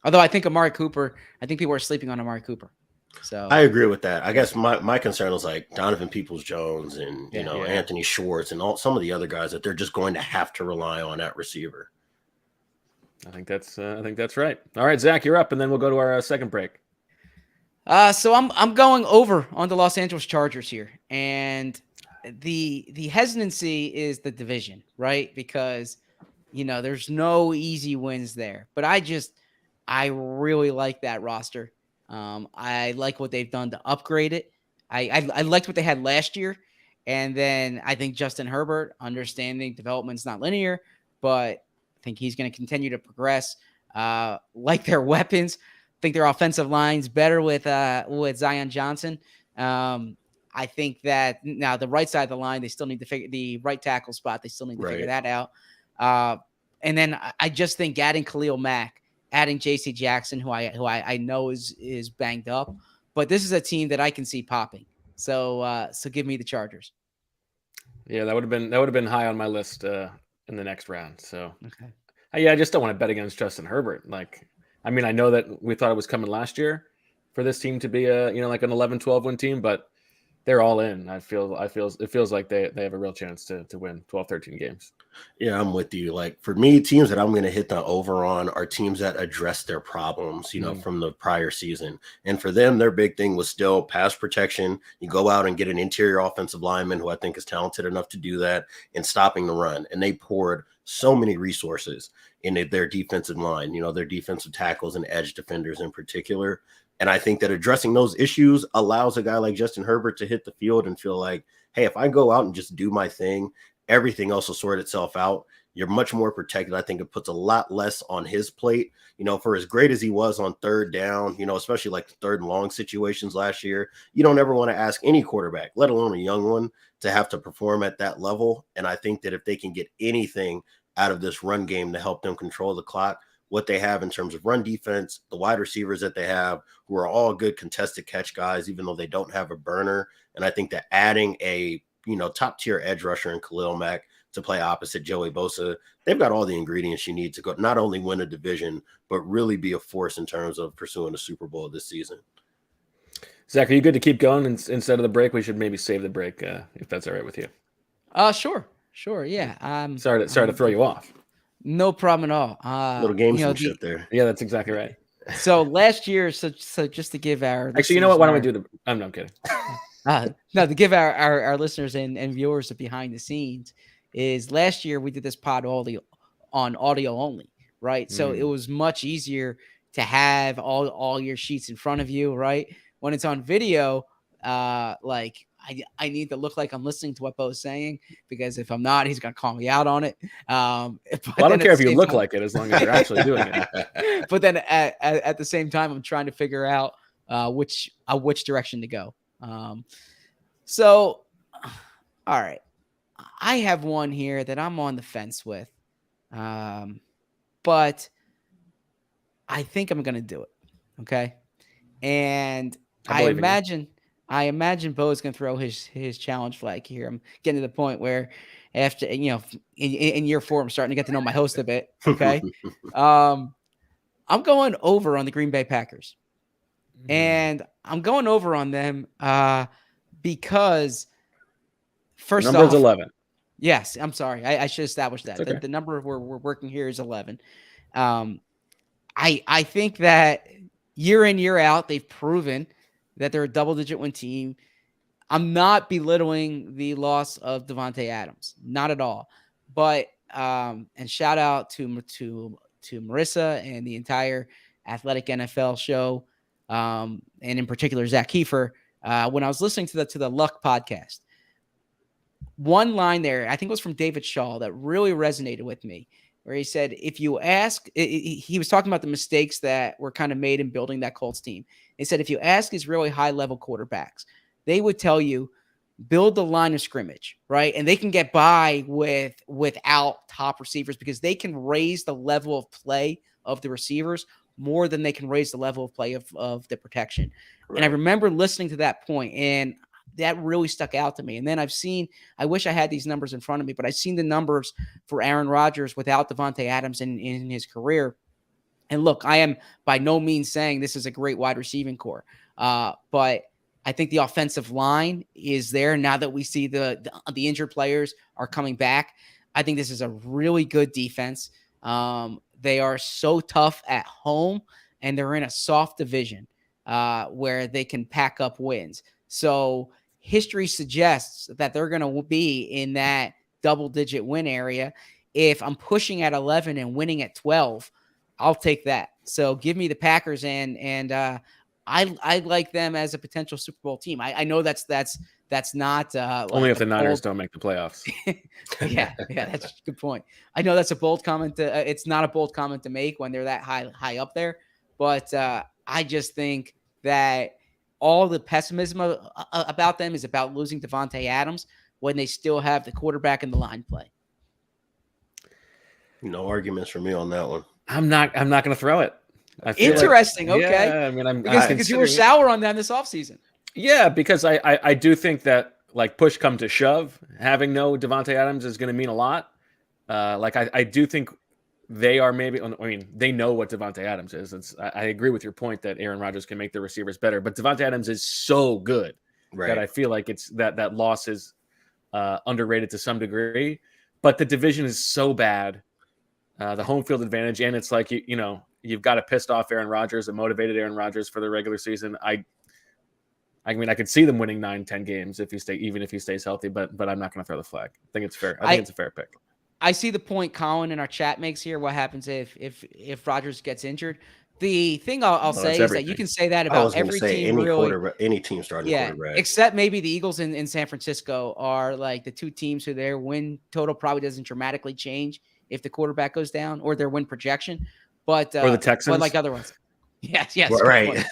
Although I think people are sleeping on Amari Cooper. So I agree with that. I guess my concern is like Donovan Peoples-Jones and Anthony Schwartz and some of the other guys that they're just going to have to rely on at receiver. I think that's right. All right, Zach, you're up, and then we'll go to our second break. So I'm going over on the Los Angeles Chargers here, and the hesitancy is the division, right? Because there's no easy wins there, but I really like that roster. I like what they've done to upgrade it. I liked what they had last year. And then I think Justin Herbert, understanding development's not linear, but I think he's going to continue to progress. Like their weapons. I think their offensive line's better with Zion Johnson. I think that now the right side of the line, they still need to figure the right tackle spot. They still need to figure that out. And then I just think adding Khalil Mack, adding J.C. Jackson, who I know is banged up, but this is a team that I can see popping. So give me the Chargers. Yeah, that would have been high on my list in the next round. So okay, I just don't want to bet against Justin Herbert. I know that we thought it was coming last year for this team to be like an 11-12 win team, but they're all in. It feels like they have a real chance to win 12-13 games. Yeah, I'm with you. Like for me, teams that I'm going to hit the over on are teams that address their problems, from the prior season. And for them, their big thing was still pass protection. You go out and get an interior offensive lineman who I think is talented enough to do that and stopping the run. And they poured so many resources into their defensive line, their defensive tackles and edge defenders in particular. And I think that addressing those issues allows a guy like Justin Herbert to hit the field and feel like, hey, if I go out and just do my thing, everything else will sort itself out. You're much more protected. I think it puts a lot less on his plate, for as great as he was on third down, especially like the third and long situations last year. You don't ever want to ask any quarterback, let alone a young one, to have to perform at that level. And I think that if they can get anything out of this run game to help them control the clock, what they have in terms of run defense, the wide receivers that they have, who are all good contested catch guys, even though they don't have a burner. And I think that adding a top tier edge rusher in Khalil Mack to play opposite Joey Bosa, they've got all the ingredients you need to go not only win a division, but really be a force in terms of pursuing a Super Bowl this season. Zach, are you good to keep going instead of the break? We should maybe save the break if that's all right with you. Sure. Yeah. Sorry to throw you off. No problem at all. Little gamesmanship there. Yeah, that's exactly right. So last year, so just to give our actually, you know what? Why don't we do the? I'm kidding. No, to give our listeners and viewers the behind the scenes is last year we did this pod on audio only, right? So it was much easier to have all your sheets in front of you, right? When it's on video, like I need to look like I'm listening to what Bo's saying, because if I'm not, he's gonna call me out on it. Well, I don't care if you look like it, as long as you're actually doing it. But then at the same time, I'm trying to figure out which direction to go. So, all right, I have one here that I'm on the fence with, but I think I'm gonna do it. Okay, and I imagine Bo is going to throw his challenge flag here. I'm getting to the point where after, in year 4, I'm starting to get to know my host a bit. Okay. I'm going over on the Green Bay Packers, and I'm going over on them because first number's off, 11. Yes. I'm sorry. I should establish that. Okay. The number we're working here is 11. I think that year in, year out, they've proven that they're a double-digit win team. I'm not belittling the loss of Davante Adams, not at all. But and shout out to Marissa and the entire Athletic NFL show, and in particular Zach Kiefer. When I was listening to the Luck podcast, one line there, I think it was from David Shaw, that really resonated with me, where he said, if you ask, he was talking about the mistakes that were kind of made in building that Colts team. He said, if you ask these really high-level quarterbacks, they would tell you, build the line of scrimmage, right? And they can get by without top receivers, because they can raise the level of play of the receivers more than they can raise the level of play of the protection. Right. And I remember listening to that point, and that really stuck out to me. And then I wish I had these numbers in front of me, but I've seen the numbers for Aaron Rodgers without Davante Adams in his career. And look, I am by no means saying this is a great wide receiving core, but I think the offensive line is there now that we see the injured players are coming back. I think this is a really good defense. They are so tough at home, and they're in a soft division where they can pack up wins. So history suggests that they're going to be in that double-digit win area. If I'm pushing at 11 and winning at 12, I'll take that. So give me the Packers, and I like them as a potential Super Bowl team. I know that's not only if the Niners don't make the playoffs. yeah, that's a good point. I know that's a bold comment. It's not a bold comment to make when they're that high up there, but I just think that all the pessimism about them is about losing Davante Adams when they still have the quarterback and the line play. No arguments for me on that one. I'm not going to throw it. Interesting. Okay. Yeah, I mean, because you were sour on them this offseason. Yeah, because I do think that, like, push come to shove, having no Davante Adams is going to mean a lot. I do think they are maybe. I mean, they know what Davante Adams is. I agree with your point that Aaron Rodgers can make the receivers better, but Davante Adams is so good that I feel like it's that loss is underrated to some degree. But the division is so bad. The home field advantage, and it's like you've got a pissed off Aaron Rodgers, a motivated Aaron Rodgers for the regular season. I mean, I could see them winning 9-10 games if he stays healthy, but I'm not going to throw the flag. I think it's fair. I think it's a fair pick. I see the point Colin in our chat makes here. What happens if Rodgers gets injured? The thing I'll say is that you can say that about every team. Any team starting quarterback, except maybe the Eagles in San Francisco are like the two teams who their win total probably doesn't dramatically change if the quarterback goes down, or their win projection, but or the Texans, but like other ones. Yes, well, right,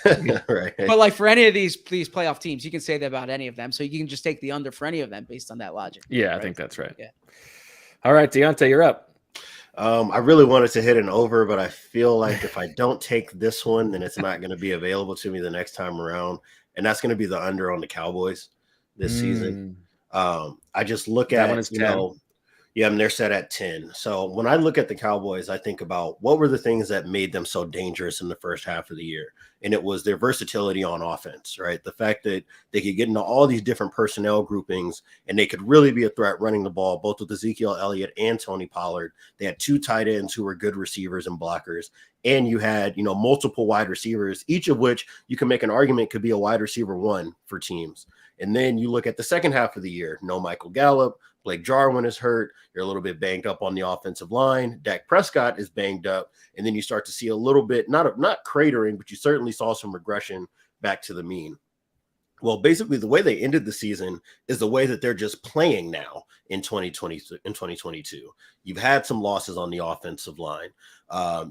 right. But like for any of these playoff teams, you can say that about any of them. So you can just take the under for any of them based on that logic. Yeah, right? I think that's right. Yeah. All right, Diante, you're up. I really wanted to hit an over, but I feel like if I don't take this one, then it's not going to be available to me the next time around, and that's going to be the under on the Cowboys this season. I just look at yeah, and they're set at 10. So when I look at the Cowboys, I think about what were the things that made them so dangerous in the first half of the year. and it was their versatility on offense, right? The fact that they could get into all these different personnel groupings and they could really be a threat running the ball, both with Ezekiel Elliott and Tony Pollard. They had 2 tight ends who were good receivers and blockers. And you had, multiple wide receivers, each of which you can make an argument could be a wide receiver 1 for teams. And then you look at the second half of the year, no Michael Gallup, Blake Jarwin is hurt. You're a little bit banged up on the offensive line. Dak Prescott is banged up. And then you start to see a little bit, not cratering, but you certainly saw some regression back to the mean. Well, basically the way they ended the season is the way that they're just playing now in 2022. You've had some losses on the offensive line.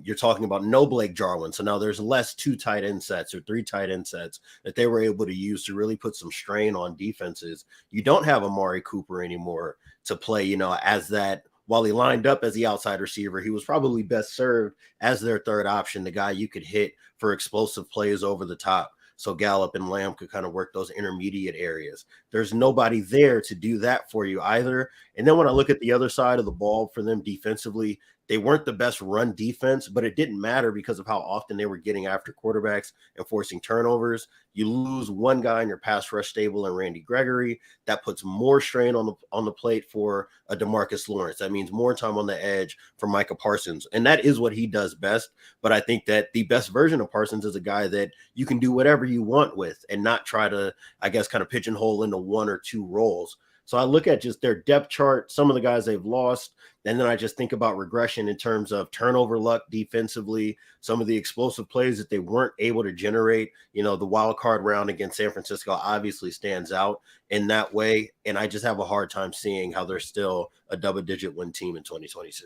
You're talking about no Blake Jarwin. So now there's less 2 tight end sets or 3 tight end sets that they were able to use to really put some strain on defenses. You don't have Amari Cooper anymore to play, as that. While he lined up as the outside receiver, he was probably best served as their third option, the guy you could hit for explosive plays over the top. So Gallup and Lamb could kind of work those intermediate areas. There's nobody there to do that for you either. And then when I look at the other side of the ball for them defensively, they weren't the best run defense, but it didn't matter because of how often they were getting after quarterbacks and forcing turnovers. You lose one guy in your pass rush stable and Randy Gregory. That puts more strain on the plate for a DeMarcus Lawrence. That means more time on the edge for Micah Parsons. And that is what he does best. But I think that the best version of Parsons is a guy that you can do whatever you want with and not try to, kind of pigeonhole into 1 or 2 roles. So I look at just their depth chart, some of the guys they've lost, and then I just think about regression in terms of turnover luck defensively, some of the explosive plays that they weren't able to generate. The wild card round against San Francisco obviously stands out in that way, and I just have a hard time seeing how they're still a double-digit win team in 2022.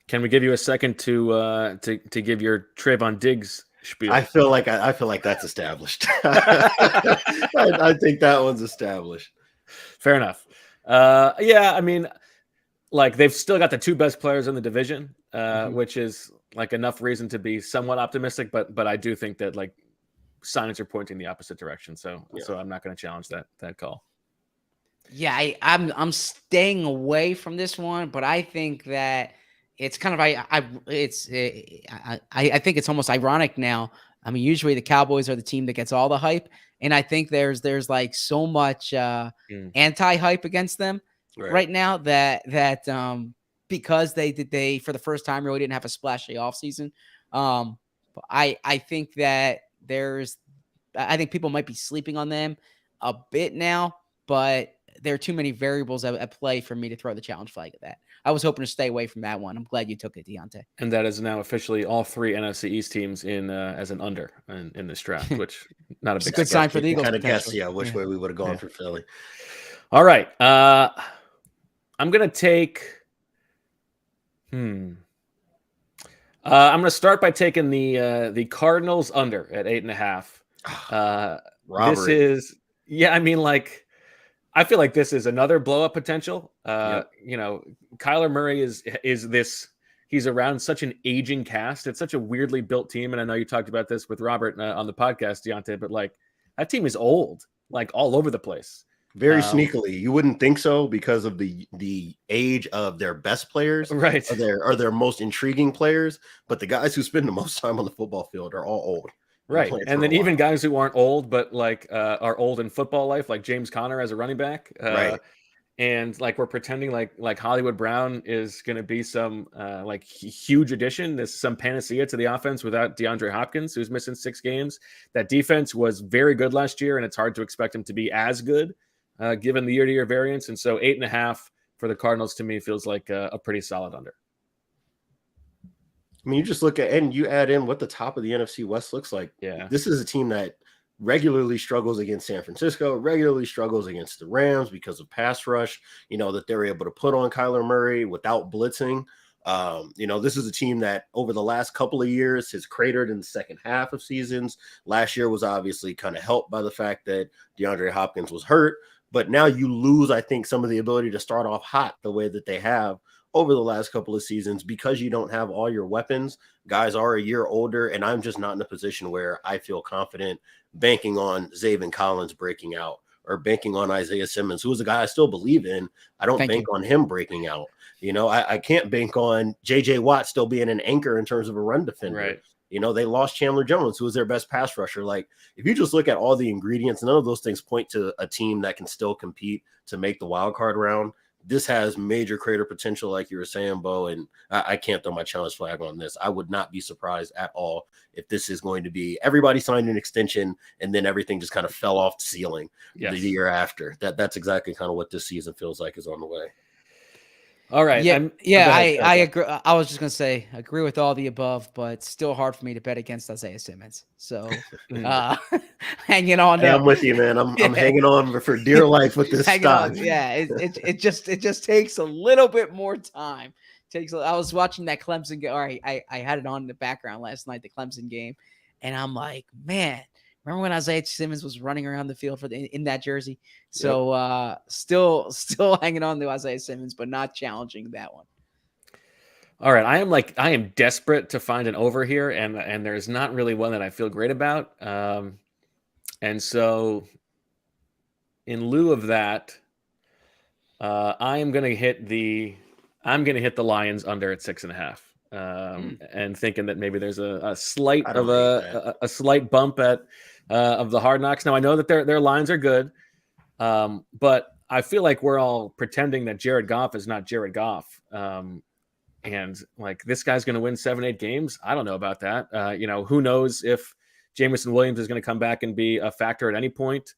Can we give you a second to give your Trayvon Diggs spiel? I feel like that's established. I think that one's established. Fair enough. They've still got the 2 best players in the division, which is enough reason to be somewhat optimistic. But I do think that signs are pointing the opposite direction. So I'm not going to challenge that call. Yeah, I'm staying away from this one, but I think that it's kind of I think it's almost ironic now. I mean, usually the Cowboys are the team that gets all the hype, and I think there's so much anti-hype against them right now that because they for the first time really didn't have a splashy offseason. I think that I think people might be sleeping on them a bit now, but there are too many variables at play for me to throw the challenge flag at that. I was hoping to stay away from that one. I'm glad you took it, Diante. And that is now officially all 3 NFC East teams in as an under in this draft, which not a big good sign for the Eagles. Kind of guess, which way we would have gone for Philly. All right, I'm gonna take. I'm gonna start by taking the Cardinals under at 8.5. This is I feel like this is another blow up potential. Kyler Murray is this. He's around such an aging cast. It's such a weirdly built team, and I know you talked about this with Robert on the podcast, Diante. But that team is old, all over the place. Very sneakily, you wouldn't think so because of the age of their best players, right? Or their most intriguing players. But the guys who spend the most time on the football field are all old. Right. And then even guys who aren't old, but are old in football life, like James Conner as a running back. Right. And we're pretending like Hollywood Brown is going to be some huge addition. There's some panacea to the offense without DeAndre Hopkins, who's missing 6 games. That defense was very good last year, and it's hard to expect him to be as good given the year-to-year variance. And so 8.5 for the Cardinals to me feels like a pretty solid under. I mean, you just look at and you add in what the top of the NFC West looks like. Yeah. This is a team that regularly struggles against San Francisco, regularly struggles against the Rams because of pass rush, that they're able to put on Kyler Murray without blitzing. This is a team that over the last couple of years has cratered in the second half of seasons. Last year was obviously kind of helped by the fact that DeAndre Hopkins was hurt, but now you lose, I think, some of the ability to start off hot the way that they have over the last couple of seasons because you don't have all your weapons. Guys are a year older, and I'm just not in a position where I feel confident banking on Zaven Collins breaking out or banking on Isaiah Simmons, who is a guy I still believe in. I don't bank on him breaking out. I can't bank on J.J. Watt still being an anchor in terms of a run defender. Right. You know, they lost Chandler Jones, who was their best pass rusher. Like, if you just look at all the ingredients, none of those things point to a team that can still compete to make the wild card round. This has major crater potential, like you were saying, Bo, and I can't throw my challenge flag on this. I would not be surprised at all if this is going to be everybody signed an extension and then everything just kind of fell off the ceiling the year after. That's exactly kind of what this season feels like is on the way. All right. I agree. I was just going to say, agree with all the above, but still hard for me to bet against Isaiah Simmons. So hanging on. Hey, I'm with you, man. I'm hanging on for dear life with this stock. Yeah. It just takes a little bit more time. I was watching that Clemson game. Or I had it on in the background last night, the Clemson game. And I'm like, man, remember when Isaiah Simmons was running around the field in that jersey? So still hanging on to Isaiah Simmons, but not challenging that one. All right. I am desperate to find an over here, and there's not really one that I feel great about. And so in lieu of that, I'm going to hit the Lions under at 6.5. And thinking that maybe there's a slight bump of the Hard Knocks. Now I know that their lines are good, but I feel like we're all pretending that Jared Goff is not Jared Goff. And like, this guy's going to win 7-8 games. I don't know about that. Who knows if Jameson Williams is going to come back and be a factor at any point.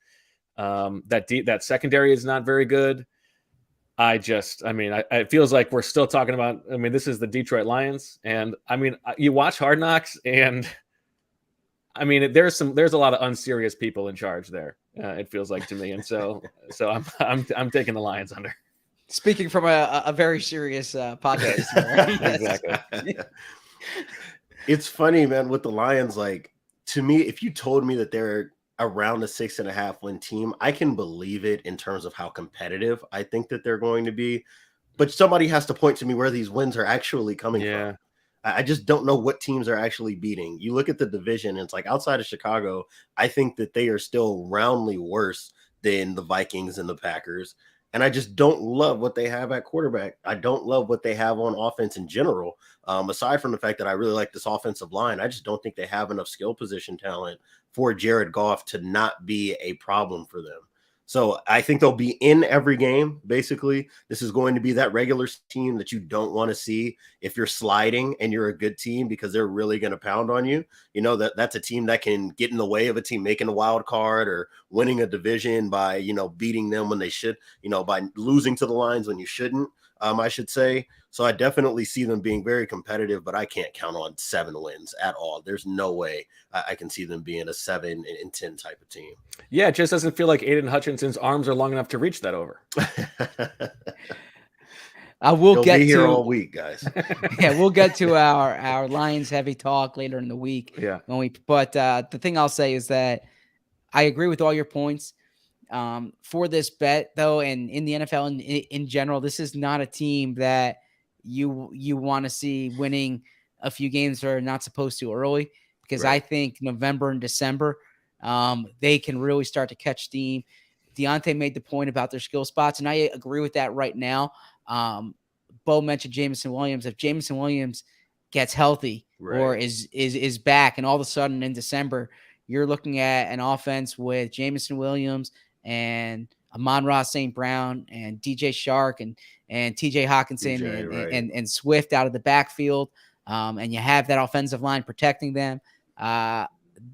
That secondary is not very good. It feels like we're still talking about, this is the Detroit Lions. And you watch Hard Knocks and there's a lot of unserious people in charge there. It feels like to me. And so I'm taking the Lions under. Speaking from a very serious podcast. Exactly. It's funny, man, with the Lions. Like, to me, if you told me that they're around a 6.5 win team, I can believe it in terms of how competitive I think that they're going to be. But somebody has to point to me where these wins are actually coming from. I just don't know what teams are actually beating. You look at the division, and it's like, outside of Chicago, I think that they are still roundly worse than the Vikings and the Packers. And I just don't love what they have at quarterback. I don't love what they have on offense in general. Aside from the fact that I really like this offensive line, I just don't think they have enough skill position talent for Jared Goff to not be a problem for them. So I think they'll be in every game. Basically, this is going to be that regular team that you don't want to see if you're sliding and you're a good team, because they're really going to pound on you. You know, that's a team that can get in the way of a team making a wild card or winning a division by, beating them when they should, by losing to the Lions when you shouldn't, I should say. So I definitely see them being very competitive, but I can't count on 7 wins at all. There's no way I can see them being a 7-10 type of team. Yeah, it just doesn't feel like Aiden Hutchinson's arms are long enough to reach that over. He'll be here all week, guys. Yeah, we'll get to our Lions heavy talk later in the week. Yeah. But the thing I'll say is that I agree with all your points. For this bet, though, and in the NFL and in general, this is not a team that you want to see winning a few games they're not supposed to early, because I think November and December, they can really start to catch steam. Diante made the point about their skill spots, and I agree with that right now. Bo mentioned Jameson Williams. If Jameson Williams gets healthy or is back, and all of a sudden in December, you're looking at an offense with Jameson Williams and Amon-Ra St. Brown and DJ Shark and TJ Hawkinson and Swift out of the backfield. And you have that offensive line protecting them.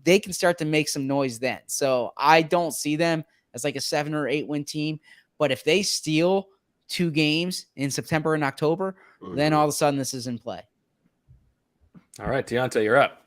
They can start to make some noise then. So I don't see them as like a 7 or 8 win team, but if they steal 2 games in September and October, then all of a sudden this is in play. All right, Diante, you're up.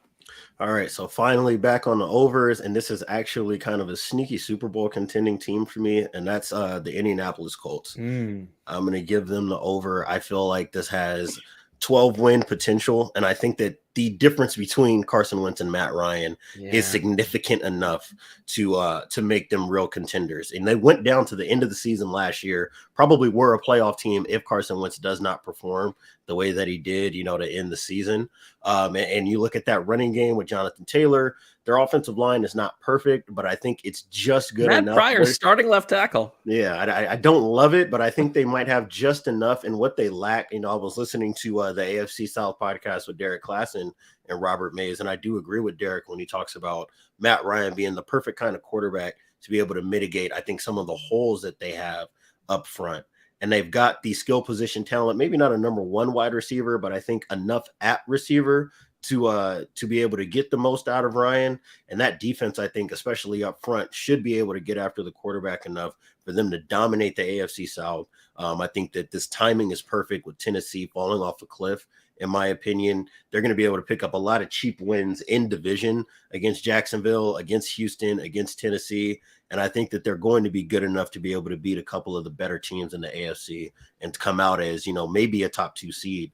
All right, so finally back on the overs, and this is actually kind of a sneaky Super Bowl contending team for me, and that's the Indianapolis Colts. I'm going to give them the over. I feel like this has 12-win potential, and I think that the difference between Carson Wentz and Matt Ryan is significant enough to make them real contenders. And they went down to the end of the season last year, probably were a playoff team if Carson Wentz does not perform the way that he did, to end the season. And you look at that running game with Jonathan Taylor, their offensive line is not perfect, but I think it's just good enough. Matt Pryor starting left tackle. Yeah, I don't love it, but I think they might have just enough. And what they lack, I was listening to the AFC South podcast with Derek Klassen, Johnson and Robert Mays. And I do agree with Derek when he talks about Matt Ryan being the perfect kind of quarterback to be able to mitigate, I think, some of the holes that they have up front. And they've got the skill position talent, maybe not a number one wide receiver, but I think enough at receiver to be able to get the most out of Ryan. And that defense, I think, especially up front, should be able to get after the quarterback enough for them to dominate the AFC South. I think that this timing is perfect with Tennessee falling off a cliff. In my opinion, they're going to be able to pick up a lot of cheap wins in division against Jacksonville, against Houston, against Tennessee. And I think that they're going to be good enough to be able to beat a couple of the better teams in the AFC and to come out as, maybe a top 2 seed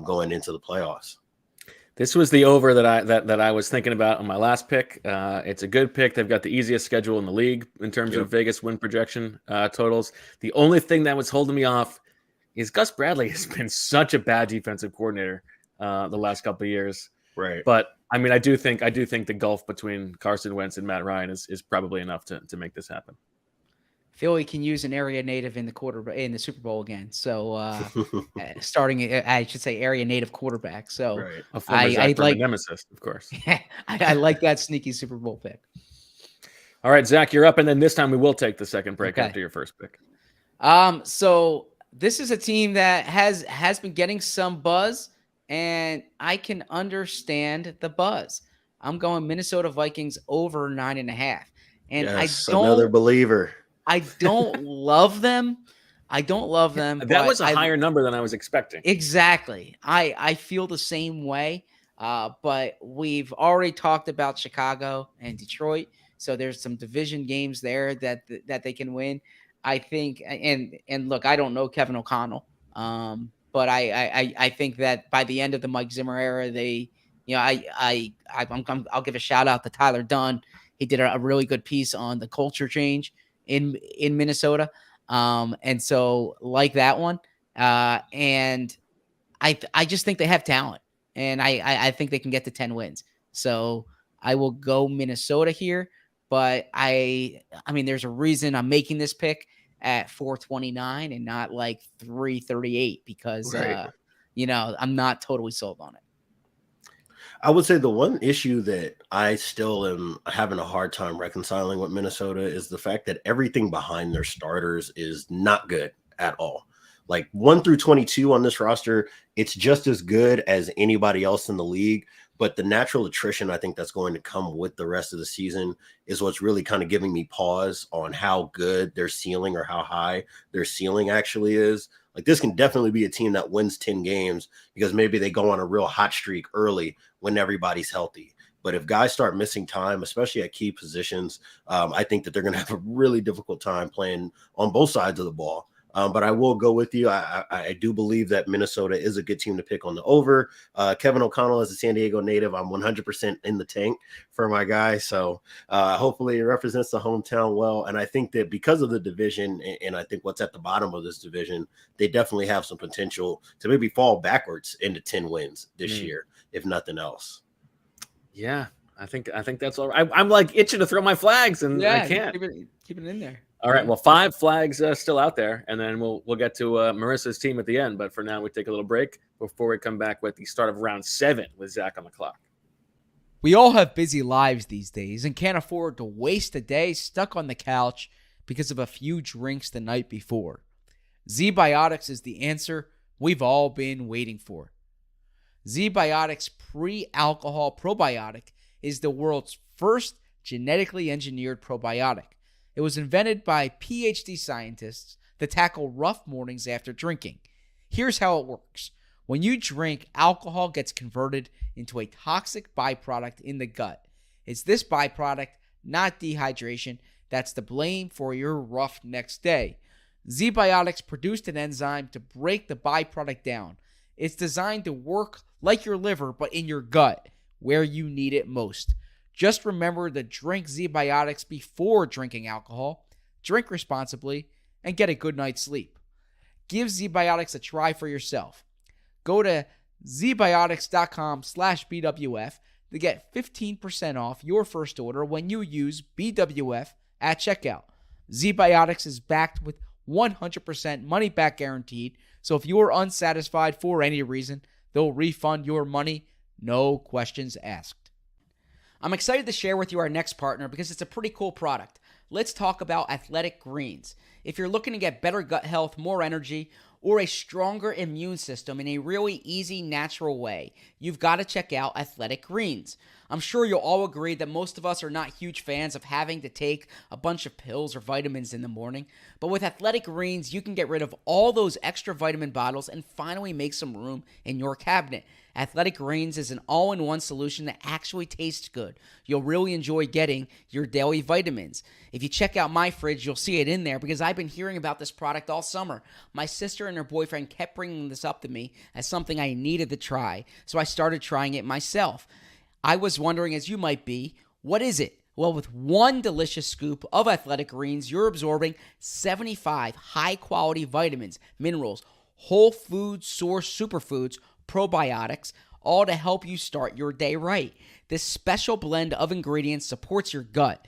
going into the playoffs. This was the over that I was thinking about on my last pick. It's a good pick. They've got the easiest schedule in the league in terms of Vegas win projection totals. The only thing that was holding me off is Gus Bradley has been such a bad defensive coordinator the last couple of years. Right. But I mean, I do think the gulf between Carson Wentz and Matt Ryan is probably enough to make this happen. Philly can use an area native in the Super Bowl again. So starting, I should say, area native quarterback. So right. A former Zach Berman nemesis, of course. I like that sneaky Super Bowl pick. All right, Zach, you're up, and then this time we will take the second break after your first pick. So this is a team that has been getting some buzz, and I can understand the buzz. I'm going Minnesota Vikings over 9.5. And yes, I don't another believer. I don't love them. That was a higher number than I was expecting. Exactly. I feel the same way. But we've already talked about Chicago and Detroit. So there's some division games there that they can win. I think, and look, I don't know Kevin O'Connell. But I think that by the end of the Mike Zimmer era, I'll give a shout out to Tyler Dunn. He did a really good piece on the culture change in Minnesota. And so like that one. And I just think they have talent, and I think they can get to 10 wins. So I will go Minnesota here, but I mean, there's a reason I'm making this pick at 429 and not like 338 because, right. I'm not totally sold on it. I would say the one issue that I still am having a hard time reconciling with Minnesota is the fact that everything behind their starters is not good at all. Like 1 through 22 on this roster, it's just as good as anybody else in the league. But the natural attrition, I think, that's going to come with the rest of the season is what's really kind of giving me pause on how good their ceiling or how high their ceiling actually is. Like this can definitely be a team that wins 10 games because maybe they go on a real hot streak early when everybody's healthy. But if guys start missing time, especially at key positions, I think that they're going to have a really difficult time playing on both sides of the ball. But I will go with you. I do believe that Minnesota is a good team to pick on the over. Kevin O'Connell is a San Diego native. I'm 100% in the tank for my guy. So hopefully it represents the hometown well. And I think that because of the division and I think what's at the bottom of this division, they definitely have some potential to maybe fall backwards into 10 wins this year, if nothing else. Yeah, I think that's all right. I'm like itching to throw my flags and I can't. Keep it in there. All right, well, 5 flags still out there, and then we'll get to Marissa's team at the end. But for now, we take a little break before we come back with the start of round 7 with Zach on the clock. We all have busy lives these days and can't afford to waste a day stuck on the couch because of a few drinks the night before. Z-Biotics is the answer we've all been waiting for. Z-Biotics pre-alcohol probiotic is the world's first genetically engineered probiotic. It was invented by PhD scientists to tackle rough mornings after drinking. Here's how it works. When you drink, alcohol gets converted into a toxic byproduct in the gut. It's this byproduct, not dehydration, that's to blame for your rough next day. Z-Biotics produced an enzyme to break the byproduct down. It's designed to work like your liver, but in your gut, where you need it most. Just remember to drink Z-Biotics before drinking alcohol, drink responsibly, and get a good night's sleep. Give Z-Biotics a try for yourself. Go to zbiotics.com/BWF to get 15% off your first order when you use BWF at checkout. Z-Biotics is backed with 100% money-back guaranteed, so if you are unsatisfied for any reason, they'll refund your money, No questions asked. I'm excited to share with you our next partner because it's a pretty cool product. Let's talk about Athletic Greens. If you're looking to get better gut health, more energy, or a stronger immune system in a really easy, natural way, you've got to check out Athletic Greens. I'm sure you'll all agree that most of us are not huge fans of having to take a bunch of pills or vitamins in the morning, but with Athletic Greens, you can get rid of all those extra vitamin bottles and finally make some room in your cabinet. Athletic Greens is an all-in-one solution that actually tastes good. You'll really enjoy getting your daily vitamins. If you check out my fridge, you'll see it in there because I've been hearing about this product all summer. My sister and her boyfriend kept bringing this up to me as something I needed to try, so I started trying it myself. I was wondering, as you might be, what is it? Well, with one delicious scoop of Athletic Greens, you're absorbing 75 high-quality vitamins, minerals, whole food source superfoods, probiotics, all to help you start your day right. This special blend of ingredients supports your gut,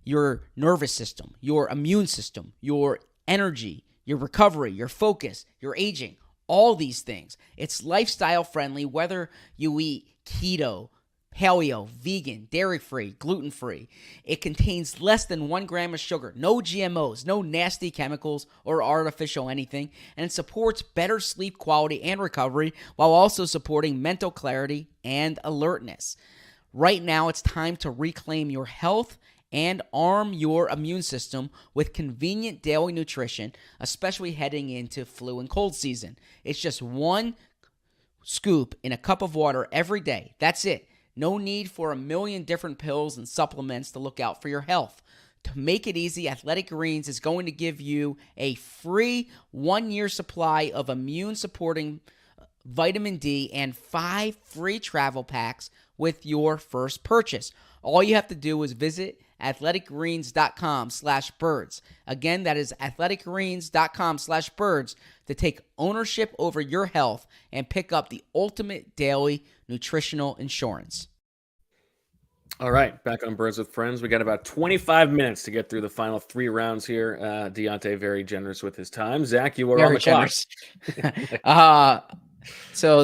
your nervous system, your immune system, your energy, your recovery, your focus, your aging, all these things. It's lifestyle friendly, whether you eat keto, paleo, vegan, dairy-free, gluten-free. It contains less than 1 gram of sugar, no GMOs, no nasty chemicals or artificial anything, and it supports better sleep quality and recovery while also supporting mental clarity and alertness. Right now, it's time to reclaim your health and arm your immune system with convenient daily nutrition, especially heading into flu and cold season. It's just one scoop in a cup of water every day. That's it. No need for a million different pills and supplements to look out for your health. To make it easy, Athletic Greens is going to give you a free 1-year supply of immune-supporting vitamin D and 5 free travel packs with your first purchase. All you have to do is visit athleticgreens.com/birds. Again, that is athleticgreens.com/birds to take ownership over your health and pick up the ultimate daily nutritional insurance. All right, back on Birds with Friends. We got about 25 minutes to get through the final 3 rounds here. Diante, very generous with his time. Zach, you are on the clock. So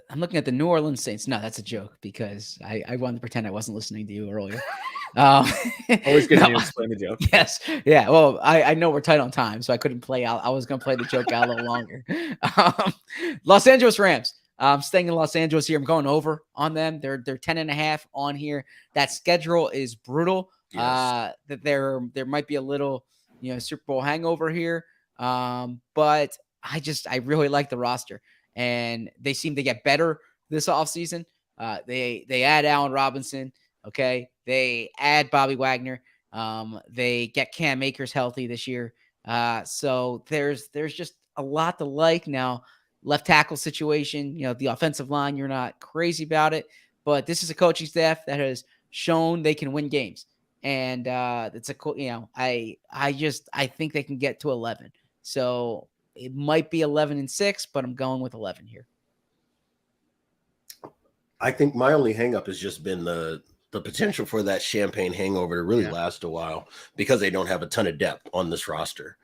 I'm looking at the New Orleans Saints. No, that's a joke because I wanted to pretend I wasn't listening to you earlier. Always good to explain the joke. Yes. Yeah. Well, I know we're tight on time, so I couldn't play out. I was going to play the joke out a little longer. Los Angeles Rams. I'm staying in Los Angeles here. I'm going over on them. They're 10.5 on here. That schedule is brutal. Yes. That there might be a little, Super Bowl hangover here. But I really like the roster, and they seem to get better this offseason. They add Allen Robinson. Okay. They add Bobby Wagner. They get Cam Akers healthy this year. So there's just a lot to like now. Left tackle situation, the offensive line, you're not crazy about it, but this is a coaching staff that has shown they can win games. And it's a cool, I think they can get to 11. So it might be 11-6, but I'm going with 11 here. I think my only hangup has just been the potential for that champagne hangover to really last a while because they don't have a ton of depth on this roster.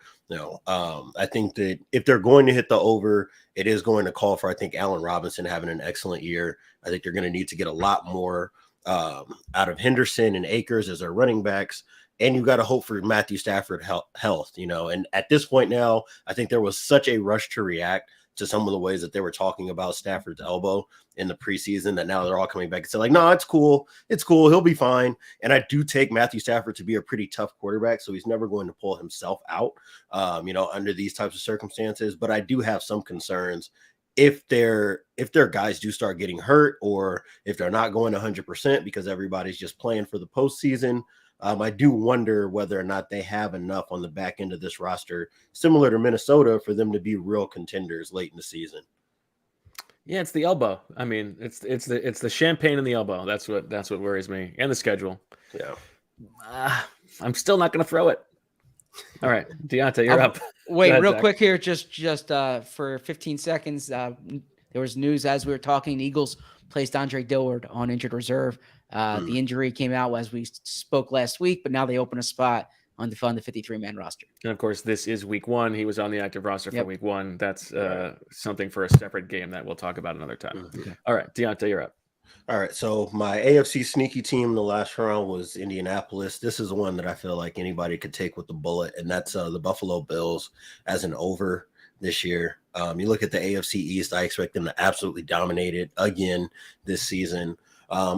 I think that if they're going to hit the over, it is going to call for, I think, Allen Robinson having an excellent year. I think they're going to need to get a lot more out of Henderson and Akers as their running backs. And you got to hope for Matthew Stafford health, and at this point now, I think there was such a rush to react to some of the ways that they were talking about Stafford's elbow in the preseason that now they're all coming back and say like, no, it's cool. He'll be fine. And I do take Matthew Stafford to be a pretty tough quarterback. So he's never going to pull himself out, under these types of circumstances. But I do have some concerns if their guys do start getting hurt or if they're not going 100% because everybody's just playing for the postseason. I do wonder whether or not they have enough on the back end of this roster, similar to Minnesota, for them to be real contenders late in the season. Yeah, it's the elbow. I mean, it's the champagne in the elbow. That's what worries me, and the schedule. Yeah, I'm still not going to throw it. All right, Diante, you're up. Wait, ahead, real Zach. quick here, just for 15 seconds. There was news as we were talking. The Eagles placed Andre Dillard on injured reserve. The injury came out as we spoke last week, but now they open a spot on the 53-man roster. And of course, this is week 1. He was on the active roster for Yep. week 1. That's something for a separate game that we'll talk about another time. Okay. All right, Diante, you're up. All right, so my AFC sneaky team in the last round was Indianapolis. This is one that I feel like anybody could take with the bullet, and that's the Buffalo Bills as an over this year. You look at the AFC East, I expect them to absolutely dominate it again this season.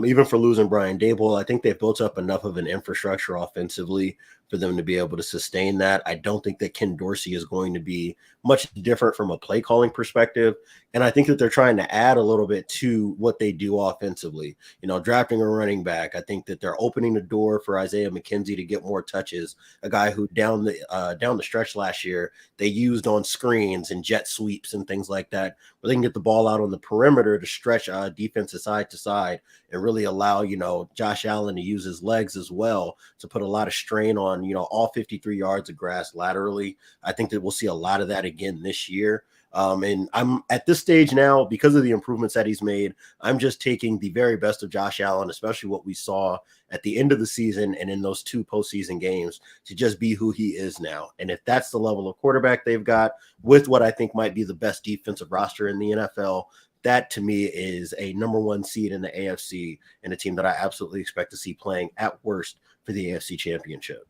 Even for losing Brian Daboll, I think they've built up enough of an infrastructure offensively for them to be able to sustain that. I don't think that Ken Dorsey is going to be much different from a play calling perspective. And I think that they're trying to add a little bit to what they do offensively. You know, drafting a running back. I think that they're opening the door for Isaiah McKenzie to get more touches, a guy who down the stretch last year they used on screens and jet sweeps and things like that, where they can get the ball out on the perimeter to stretch defenses side to side and really allow, you know, Josh Allen to use his legs as well to put a lot of strain on, you know, all 53 yards of grass laterally. I think that we'll see a lot of that again this year. And I'm at this stage now, because of the improvements that he's made, I'm just taking the very best of Josh Allen, especially what we saw at the end of the season and in those 2 postseason games, to just be who he is now. And if that's the level of quarterback they've got with what I think might be the best defensive roster in the NFL, that to me is a number 1 seed in the AFC and a team that I absolutely expect to see playing at worst for the AFC Championship.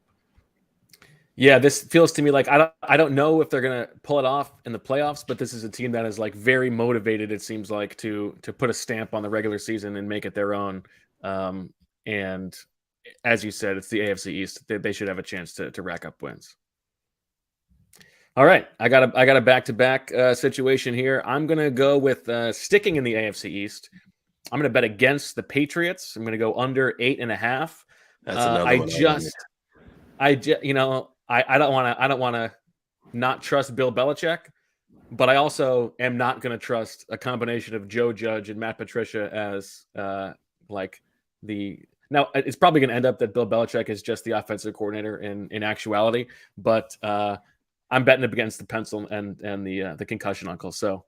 Yeah, this feels to me like I don't know if they're gonna pull it off in the playoffs, but this is a team that is like very motivated. It seems like to put a stamp on the regular season and make it their own. And as you said, it's the AFC East. They should have a chance to rack up wins. All right, I got a back-to-back situation here. I'm gonna go with sticking in the AFC East. I'm gonna bet against the Patriots. I'm gonna go under 8.5. That's another one. I don't want to not trust Bill Belichick, but I also am not going to trust a combination of Joe Judge and Matt Patricia as now it's probably going to end up that Bill Belichick is just the offensive coordinator in actuality, but I'm betting against the pencil and the concussion uncle. So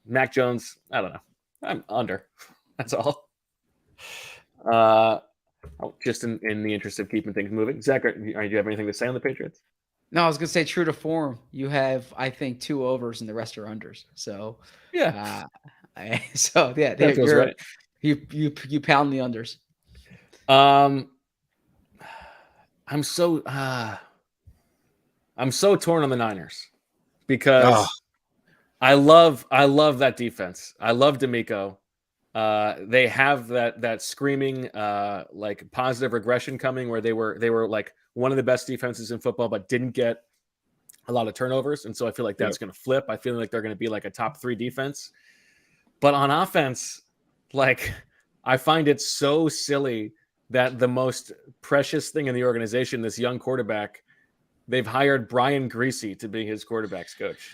Mac Jones, I don't know. I'm under. That's all. Just in the interest of keeping things moving. Zach, do you have anything to say on the Patriots? No, I was going to say, true to form, you have, I think, 2 overs and the rest are unders. So, yeah. That feels right. You pound the unders. I'm so torn on the Niners because I love that defense. I love D'Amico. They have that screaming like positive regression coming where they were like one of the best defenses in football, but didn't get a lot of turnovers. And so I feel like that's going to flip. I feel like they're going to be like a top 3 defense, but on offense, like I find it so silly that the most precious thing in the organization, this young quarterback, they've hired Brian Greasy to be his quarterback's coach,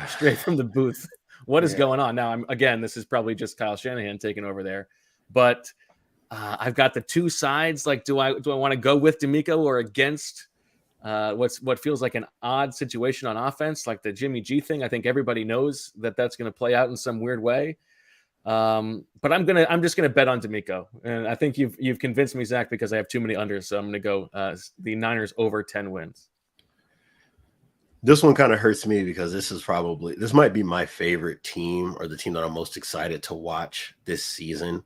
straight from the booth. What is going on now? This is probably just Kyle Shanahan taking over there, but I've got the 2 sides. Like, do I want to go with D'Amico or against what feels like an odd situation on offense, like the Jimmy G thing? I think everybody knows that that's going to play out in some weird way. But I'm just gonna bet on D'Amico, and I think you've convinced me, Zach, because I have too many unders. So I'm gonna go the Niners over 10 wins. This one kind of hurts me because this might be my favorite team, or the team that I'm most excited to watch this season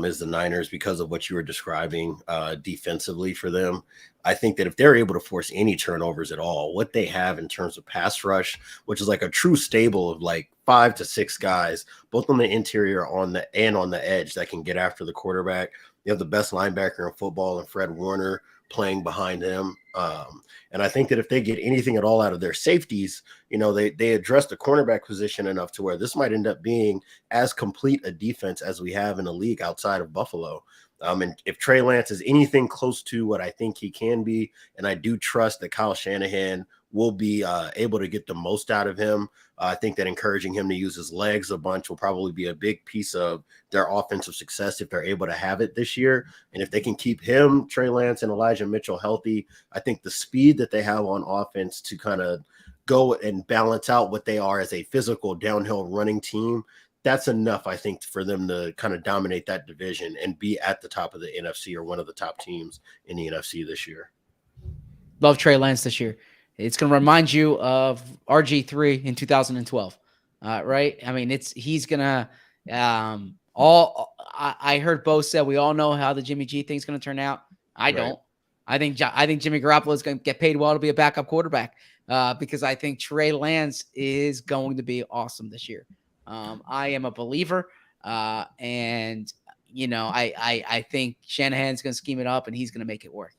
is the Niners, because of what you were describing defensively for them. I think that if they're able to force any turnovers at all, what they have in terms of pass rush, which is like a true stable of like 5 to 6 guys, both on the interior and on the edge, that can get after the quarterback. You have the best linebacker in football and Fred Warner playing behind him. And I think that if they get anything at all out of their safeties, you know, they address the cornerback position enough to where this might end up being as complete a defense as we have in the league outside of Buffalo. And if Trey Lance is anything close to what I think he can be, and I do trust that Kyle Shanahan will be able to get the most out of him, I think that encouraging him to use his legs a bunch will probably be a big piece of their offensive success if they're able to have it this year. And if they can keep him, Trey Lance, and Elijah Mitchell healthy, I think the speed that they have on offense to kind of go and balance out what they are as a physical downhill running team, that's enough, I think, for them to kind of dominate that division and be at the top of the NFC, or one of the top teams in the NFC this year. Love Trey Lance this year. It's going to remind you of RG3 in 2012, right? I mean, he's going to I heard Bo say we all know how the Jimmy G thing's going to turn out. I don't. I think Jimmy Garoppolo is going to get paid well to be a backup quarterback because I think Trey Lance is going to be awesome this year. I am a believer, and I think Shanahan's going to scheme it up and he's going to make it work.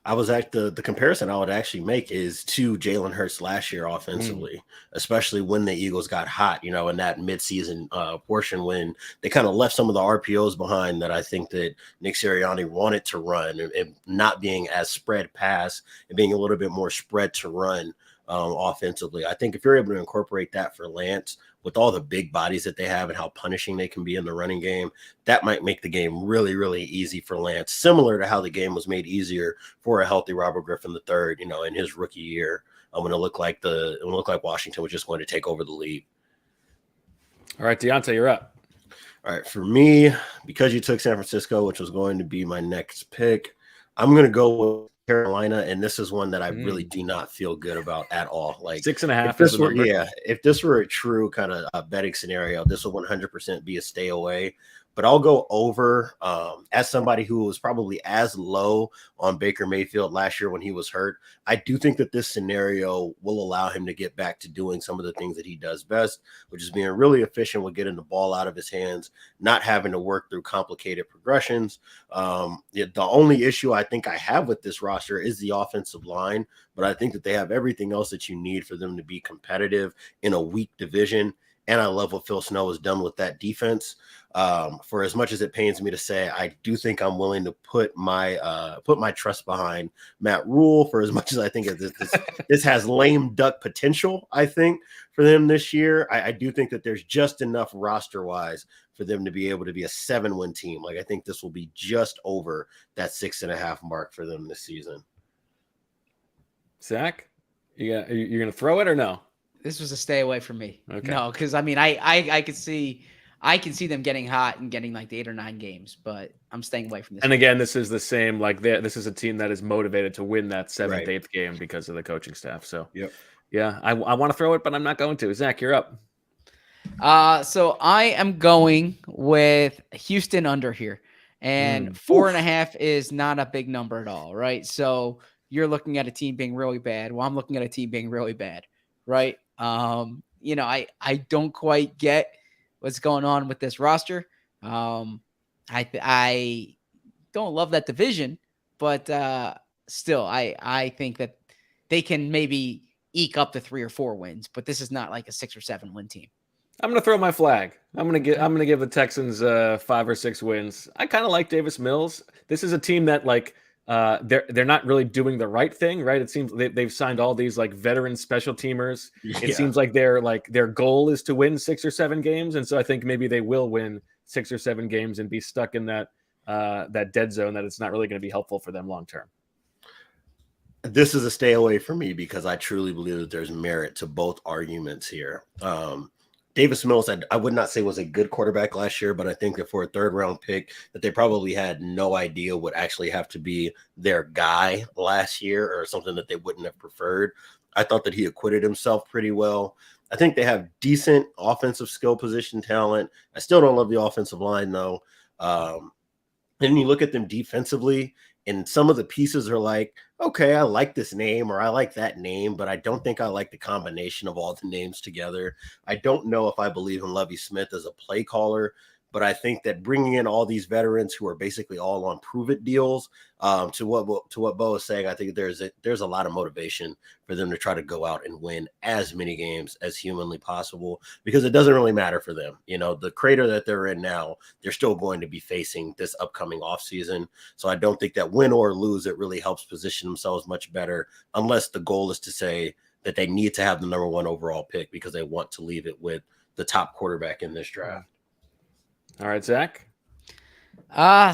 I was at the comparison I would actually make is to Jalen Hurts last year offensively, especially when the Eagles got hot, in that midseason portion when they kind of left some of the RPOs behind that I think that Nick Sirianni wanted to run and not being as spread pass and being a little bit more spread to run offensively. I think if you're able to incorporate that for Lance with all the big bodies that they have and how punishing they can be in the running game, that might make the game really, really easy for Lance, similar to how the game was made easier for a healthy Robert Griffin III, in his rookie year, when it looked like Washington was just going to take over the league. All right, Diante, you're up. All right, for me, because you took San Francisco, which was going to be my next pick, I'm going to go with Carolina, and this is one that I really do not feel good about at all. Like 6.5. If this were a true kind of betting scenario, this would 100% be a stay away. But I'll go over as somebody who was probably as low on Baker Mayfield last year when he was hurt. I do think that this scenario will allow him to get back to doing some of the things that he does best, which is being really efficient with getting the ball out of his hands, not having to work through complicated progressions. The only issue I think I have with this roster is the offensive line, but I think that they have everything else that you need for them to be competitive in a weak division. And I love what Phil Snow has done with that defense. For as much as it pains me to say, I do think I'm willing to put my trust behind Matt Rule. For as much as I think this has lame duck potential, I think for them this year, I do think that there's just enough roster wise for them to be able to be a 7-win team. Like I think this will be just over that 6.5 mark for them this season. Zach, you're gonna throw it or no? This was a stay away from me. Okay. No, because I mean, I can see them getting hot and getting like the 8 or 9 games, but I'm staying away from this. And again, this is the same. This is a team that is motivated to win that 7th, 8th game because of the coaching staff. So, yeah, I want to throw it, but I'm not going to. Zach, you're up. So I am going with Houston under here, and 4.5 is not a big number at all, right? So you're looking at a team being really bad. Well, I'm looking at a team being really bad, right? I don't quite get what's going on with this roster. I don't love that division, but still, I think that they can maybe eke up to 3 or 4 wins, but this is not like a 6 or 7 win team. I'm gonna throw my flag. I'm gonna give the Texans 5 or 6 wins. I kind of like Davis Mills. This is a team that they're not really doing the right thing, right? It seems they've signed all these like veteran special teamers. It seems like their goal is to win 6 or 7 games, and so I think maybe they will win 6 or 7 games and be stuck in that dead zone that it's not really going to be helpful for them long term. This is a stay away for me because I truly believe that there's merit to both arguments here. Davis Mills, I would not say was a good quarterback last year, but I think that for a 3rd round pick that they probably had no idea would actually have to be their guy last year or something that they wouldn't have preferred. I thought that he acquitted himself pretty well. I think they have decent offensive skill position talent. I still don't love the offensive line though. And you look at them defensively, and some of the pieces are like, okay, I like this name or I like that name, but I don't think I like the combination of all the names together. I don't know if I believe in Lovie Smith as a play caller, but I think that bringing in all these veterans who are basically all on prove-it deals, to what Bo is saying, I think there's a lot of motivation for them to try to go out and win as many games as humanly possible because it doesn't really matter for them. The crater that they're in now, they're still going to be facing this upcoming offseason. So I don't think that win or lose, it really helps position themselves much better unless the goal is to say that they need to have the number 1 overall pick because they want to leave it with the top quarterback in this draft. All right, Zach.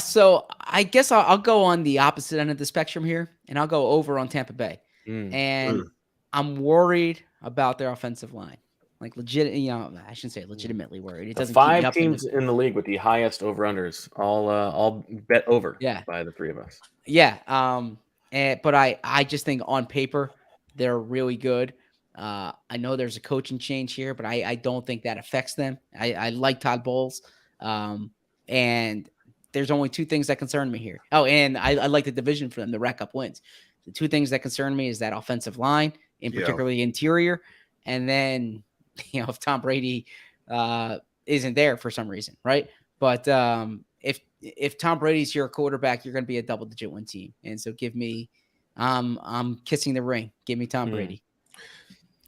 So I guess I'll go on the opposite end of the spectrum here, and I'll go over on Tampa Bay. I'm worried about their offensive line. Like legit, I shouldn't say legitimately worried. It doesn't. 5 teams in the league with the highest over-unders, all bet over. Yeah. By the 3 of us. Yeah. But I just think on paper they're really good. I know there's a coaching change here, but I don't think that affects them. I like Todd Bowles, and there's only two things that concern me here. Oh, and I like the division for them to rack up wins. The two things that concern me is that offensive line, in particularly interior, and then if Tom Brady isn't there for some reason, right? But if Tom Brady's your quarterback, you're going to be a double-digit win team, and so give me. I'm kissing the ring. Give me Tom Brady.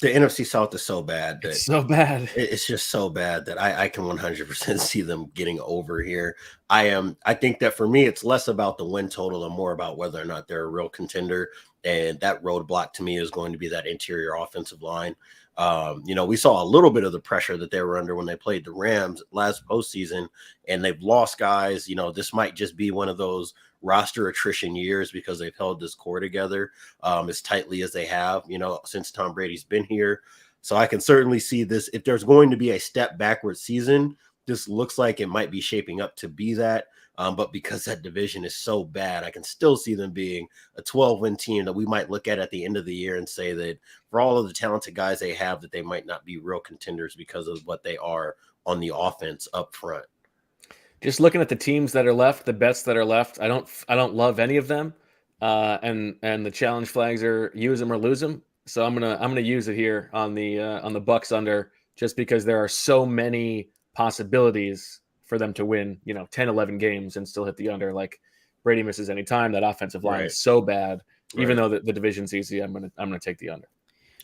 The NFC South is so bad. It's so bad. It's just so bad that I can 100% see them getting over here. I think that for me, it's less about the win total and more about whether or not they're a real contender. And that roadblock to me is going to be that interior offensive line. We saw a little bit of the pressure that they were under when they played the Rams last postseason, and they've lost guys. This might just be one of those roster attrition years because they've held this core together as tightly as they have, since Tom Brady's been here. So I can certainly see this. If there's going to be a step backward season, this looks like it might be shaping up to be that. But because that division is so bad, I can still see them being a 12-win team that we might look at the end of the year and say that for all of the talented guys they have, that they might not be real contenders because of what they are on the offense up front. Just looking at the teams that are left, the bets that are left, I don't love any of them. And the challenge flags are use them or lose them. So I'm gonna use it here on the Bucks under, just because there are so many possibilities for them to win, 10, 11 games and still hit the under. Like Brady misses any time. That offensive line is so bad. Even though the division's easy, I'm gonna take the under.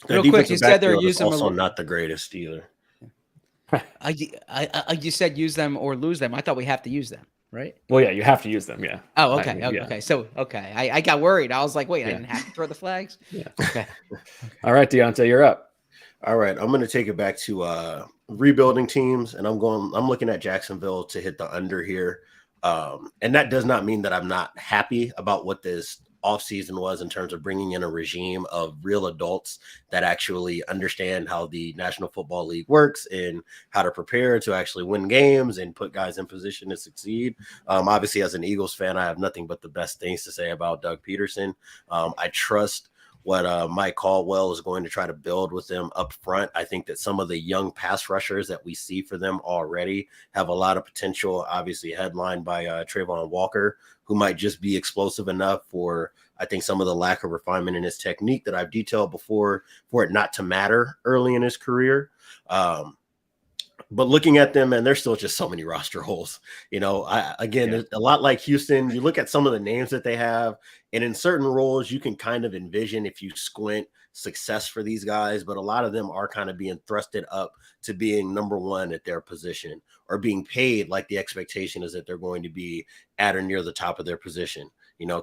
Real quick, you said they're using also not the greatest either. You said use them or lose them. I thought we have to use them, right? Well, yeah, you have to use them. Yeah. Oh, okay. Okay. So, I got worried. I was like, wait, I didn't have to throw the flags. Yeah. Okay. All right, Diante, you're up. All right, I'm going to take it back to rebuilding teams, and I'm looking at Jacksonville to hit the under here. And that does not mean that I'm not happy about what this offseason was in terms of bringing in a regime of real adults that actually understand how the National Football League works and how to prepare to actually win games and put guys in position to succeed. Obviously, as an Eagles fan, I have nothing but the best things to say about Doug Peterson. I trust what Mike Caldwell is going to try to build with them up front. I think that some of the young pass rushers that we see for them already have a lot of potential, obviously headlined by Trayvon Walker, who might just be explosive enough for, I think, some of the lack of refinement in his technique that I've detailed before for it not to matter early in his career. But looking at them, and there's still just so many roster holes. There's a lot like Houston. You look at some of the names that they have, and in certain roles, you can kind of envision, if you squint, success for these guys. But a lot of them are kind of being thrusted up to being number one at their position, or being paid like the expectation is that they're going to be at or near the top of their position.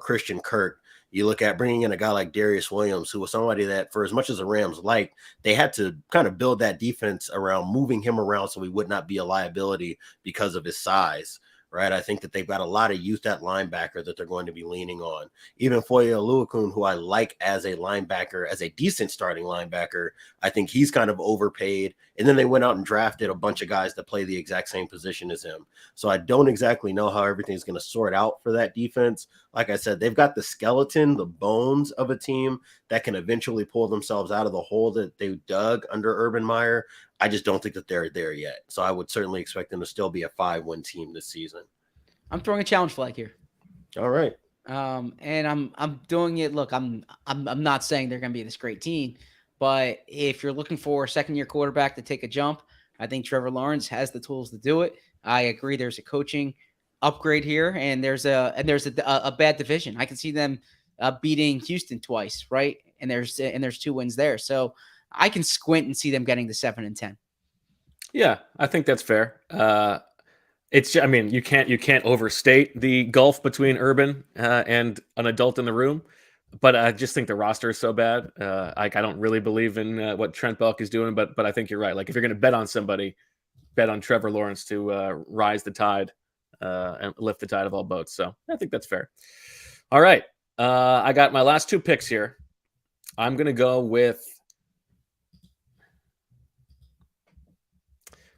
Christian Kirk. You look at bringing in a guy like Darius Williams, who was somebody that, for as much as the Rams liked, they had to kind of build that defense around moving him around so he would not be a liability because of his size, right? I think that they've got a lot of youth at linebacker that they're going to be leaning on. Even Foye Oluokun, who I like as a linebacker, as a decent starting linebacker, I think he's kind of overpaid. And then they went out and drafted a bunch of guys that play the exact same position as him. So I don't exactly know how everything's going to sort out for that defense. Like I said, they've got the skeleton, the bones of a team that can eventually pull themselves out of the hole that they dug under Urban Meyer. I just don't think that they're there yet. So I would certainly expect them to still be a 5-win team this season. I'm throwing a challenge flag here. All right. And I'm doing it. Look, I'm not saying they're going to be this great team, but if you're looking for a second-year quarterback to take a jump, I think Trevor Lawrence has the tools to do it. I agree. There's a coaching upgrade here, and there's a bad division. I can see them beating Houston twice, right? And there's 2 wins there, so I can squint and see them getting to 7-10. Yeah, I think that's fair. You can't overstate the gulf between Urban and an adult in the room, but I just think the roster is so bad. I don't really believe in what Trent Belk is doing, but I think you're right. Like, if you're going to bet on somebody, bet on Trevor Lawrence to rise the tide and lift the tide of all boats. So I think that's fair. All right, I got my last 2 picks here. I'm going to go with.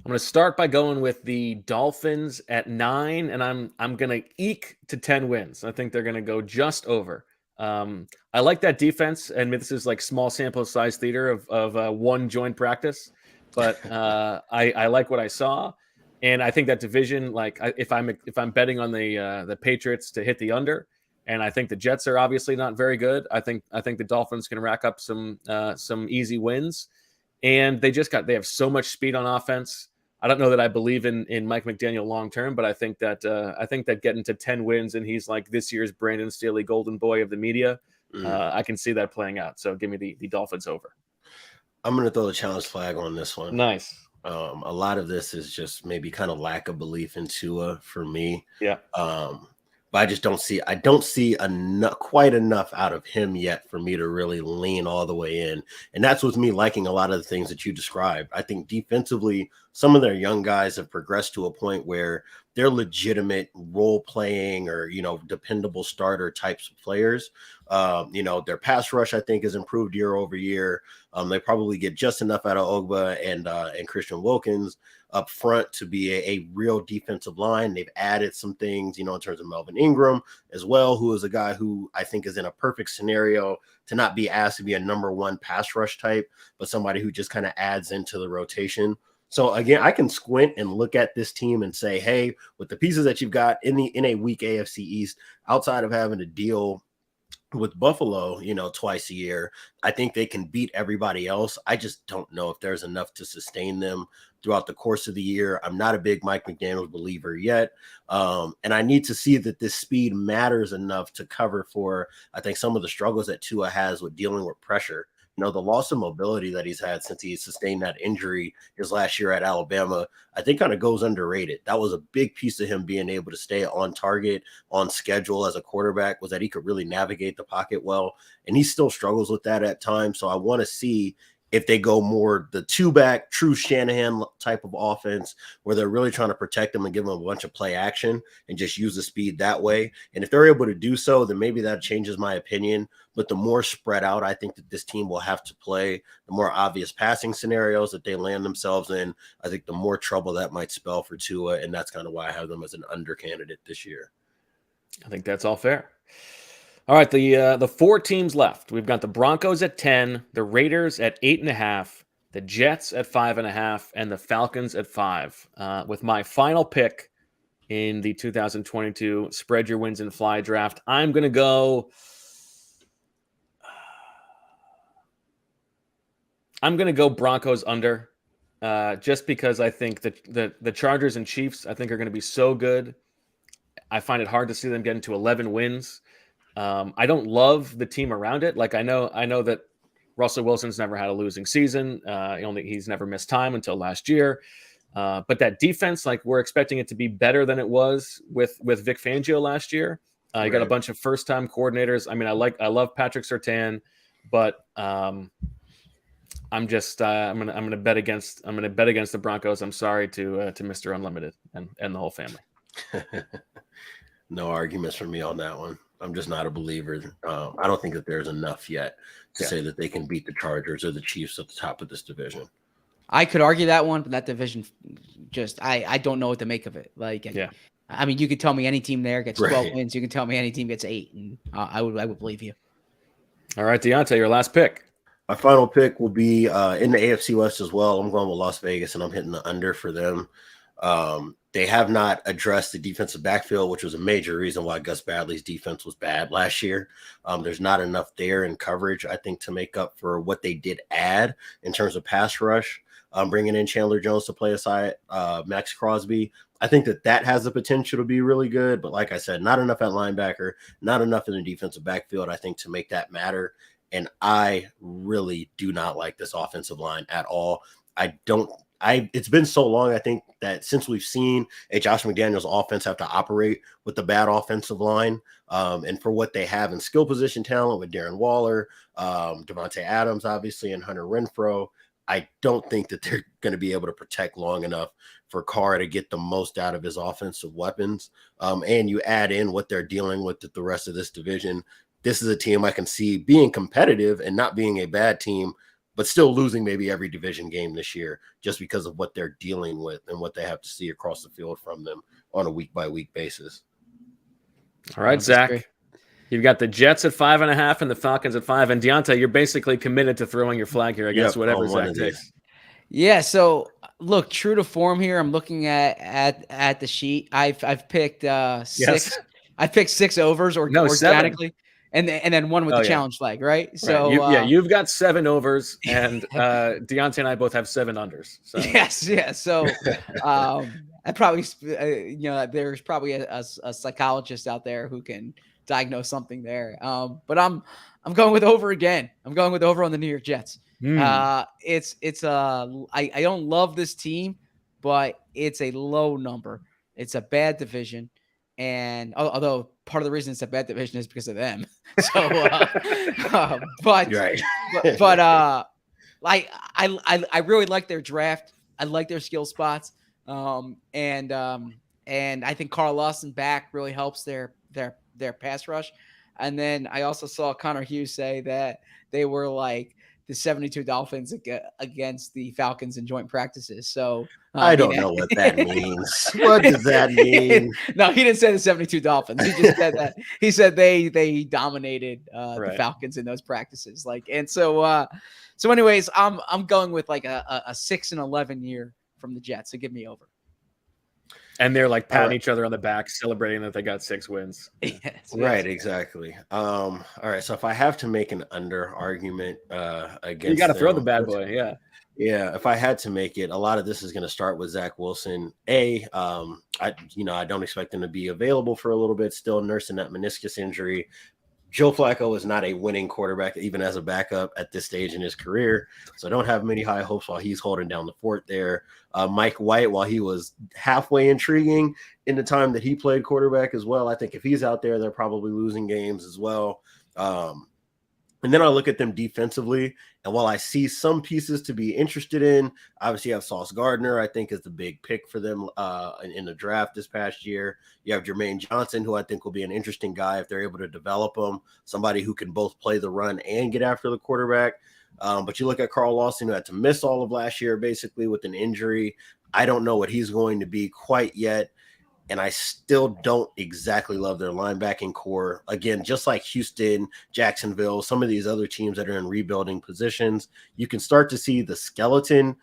I'm going to start by going with the Dolphins at 9, and I'm going to eke to 10 wins. I think they're going to go just over. I like that defense, and this is like small sample size theater of one joint practice, but I like what I saw, and I think that division, like if I'm betting on the Patriots to hit the under, and I think the Jets are obviously not very good. I think the Dolphins can rack up some easy wins, and they have so much speed on offense. I don't know that I believe in Mike McDaniel long term, but I think that getting to 10 wins and he's like this year's Brandon Staley golden boy of the media. I can see that playing out. So give me the Dolphins over. I'm going to throw the challenge flag on this one. Nice. A lot of this is just maybe kind of lack of belief in Tua for me. Yeah. But I just don't see quite enough out of him yet for me to really lean all the way in. And that's with me liking a lot of the things that you described. I think defensively, some of their young guys have progressed to a point where they're legitimate role playing or, dependable starter types of players. Their pass rush, I think, has improved year over year. They probably get just enough out of Ogba and Christian Wilkins up front to be a real defensive line. They've added some things, in terms of Melvin Ingram as well, who is a guy who I think is in a perfect scenario to not be asked to be a number one pass rush type, but somebody who just kind of adds into the rotation. So again, I can squint and look at this team and say, hey, with the pieces that you've got in a weak AFC East, outside of having to deal with Buffalo, twice a year, I think they can beat everybody else. I just don't know if there's enough to sustain them throughout the course of the year. I'm not a big Mike McDaniel believer yet. And I need to see that this speed matters enough to cover for, I think, some of the struggles that Tua has with dealing with pressure. The loss of mobility that he's had since he sustained that injury his last year at Alabama, I think kind of goes underrated. That was a big piece of him being able to stay on target, on schedule as a quarterback, was that he could really navigate the pocket well. And he still struggles with that at times. So I want to see if they go more the two-back, true Shanahan type of offense where they're really trying to protect him and give him a bunch of play action and just use the speed that way. And if they're able to do so, then maybe that changes my opinion. But the more spread out I think that this team will have to play, the more obvious passing scenarios that they land themselves in, I think the more trouble that might spell for Tua. And that's kind of why I have them as an under candidate this year. I think that's all fair. All right, the four teams left. We've got the Broncos at 10, the Raiders at 8.5, the Jets at 5.5, and the Falcons at 5. With my final pick in the 2022 Spread Your Wins and Fly draft, I'm going to go. I'm going to go Broncos under, just because I think that the Chargers and Chiefs, I think, are going to be so good. I find it hard to see them get into 11 wins. I don't love the team around it. Like I know that Russell Wilson's never had a losing season. He's never missed time until last year. But that defense, like we're expecting it to be better than it was with Vic Fangio last year. You got a bunch of first-time coordinators. I mean, I love Patrick Surtain, but I'm gonna bet against the Broncos. I'm sorry to Mr. Unlimited and the whole family. No arguments from me on that one. I'm just not a believer. I don't think that there's enough yet to say that they can beat the Chargers or the Chiefs at the top of this division. I could argue that one, but that division, I don't know what to make of it. I mean, you could tell me any team there gets 12 wins. You can tell me any team gets 8, and I would believe you. All right, Diante, your last pick. My final pick will be in the AFC West as well. I'm going with Las Vegas, and I'm hitting the under for them. They have not addressed the defensive backfield, which was a major reason why Gus Bradley's defense was bad last year. There's not enough there in coverage, I think, to make up for what they did add in terms of pass rush. Bringing in Chandler Jones to play aside Max Crosby. I think that has the potential to be really good. But like I said, not enough at linebacker, not enough in the defensive backfield, I think, to make that matter. And I really do not like this offensive line at all. It's been so long, I think, that since we've seen a Josh McDaniels offense have to operate with the bad offensive line, and for what they have in skill position talent with Darren Waller, Devontae Adams, obviously, and Hunter Renfrow, I don't think that they're going to be able to protect long enough for Carr to get the most out of his offensive weapons. And you add in what they're dealing with the rest of this division. This is a team I can see being competitive and not being a bad team, but still losing maybe every division game this year just because of what they're dealing with and what they have to see across the field from them on a week-by-week basis. All right, Zach. You've got the Jets at 5.5 and the Falcons at 5. And Diante, you're basically committed to throwing your flag here against whatever Zach takes. Yeah. So look, true to form here. I'm looking at the sheet. I've picked 6. Yes. I picked 6 overs organically. 7. And then one with the challenge flag, right? So you've got 7 overs, and Diante and I both have 7 unders. So. Yes, yeah. So I probably there's probably a psychologist out there who can diagnose something there. But I'm going with over again. I'm going with over on the New York Jets. I don't love this team, but it's a low number. It's a bad division. And although part of the reason it's a bad division is because of them. So, but I really like their draft. I like their skill spots. And I think Carl Lawson back really helps their pass rush. And then I also saw Connor Hughes say that they were like the 72 Dolphins against the Falcons in joint practices. So I don't know what that means. What does that mean? No, he didn't say the 72 Dolphins. He just said that. He said they dominated the Falcons in those practices. So anyways, I'm going with like a 6-11 year from the Jets. So give me over. And they're like patting each other on the back, celebrating that they got 6 wins. Right, exactly. All right. So if I have to make an under argument against, you got to throw the bad boy. Yeah. Yeah. If I had to make it, a lot of this is going to start with Zach Wilson. I don't expect him to be available for a little bit, still nursing that meniscus injury. Joe Flacco is not a winning quarterback, even as a backup at this stage in his career. So I don't have many high hopes while he's holding down the fort there. Mike White, while he was halfway intriguing in the time that he played quarterback as well, I think if he's out there, they're probably losing games as well. And then I look at them defensively, and while I see some pieces to be interested in, obviously you have Sauce Gardner, I think is the big pick for them in the draft this past year. You have Jermaine Johnson, who I think will be an interesting guy if they're able to develop him, somebody who can both play the run and get after the quarterback. But you look at Carl Lawson, who had to miss all of last year basically with an injury. I don't know what he's going to be quite yet. And I still don't exactly love their linebacking core. Again, just like Houston, Jacksonville, some of these other teams that are in rebuilding positions, you can start to see the skeleton,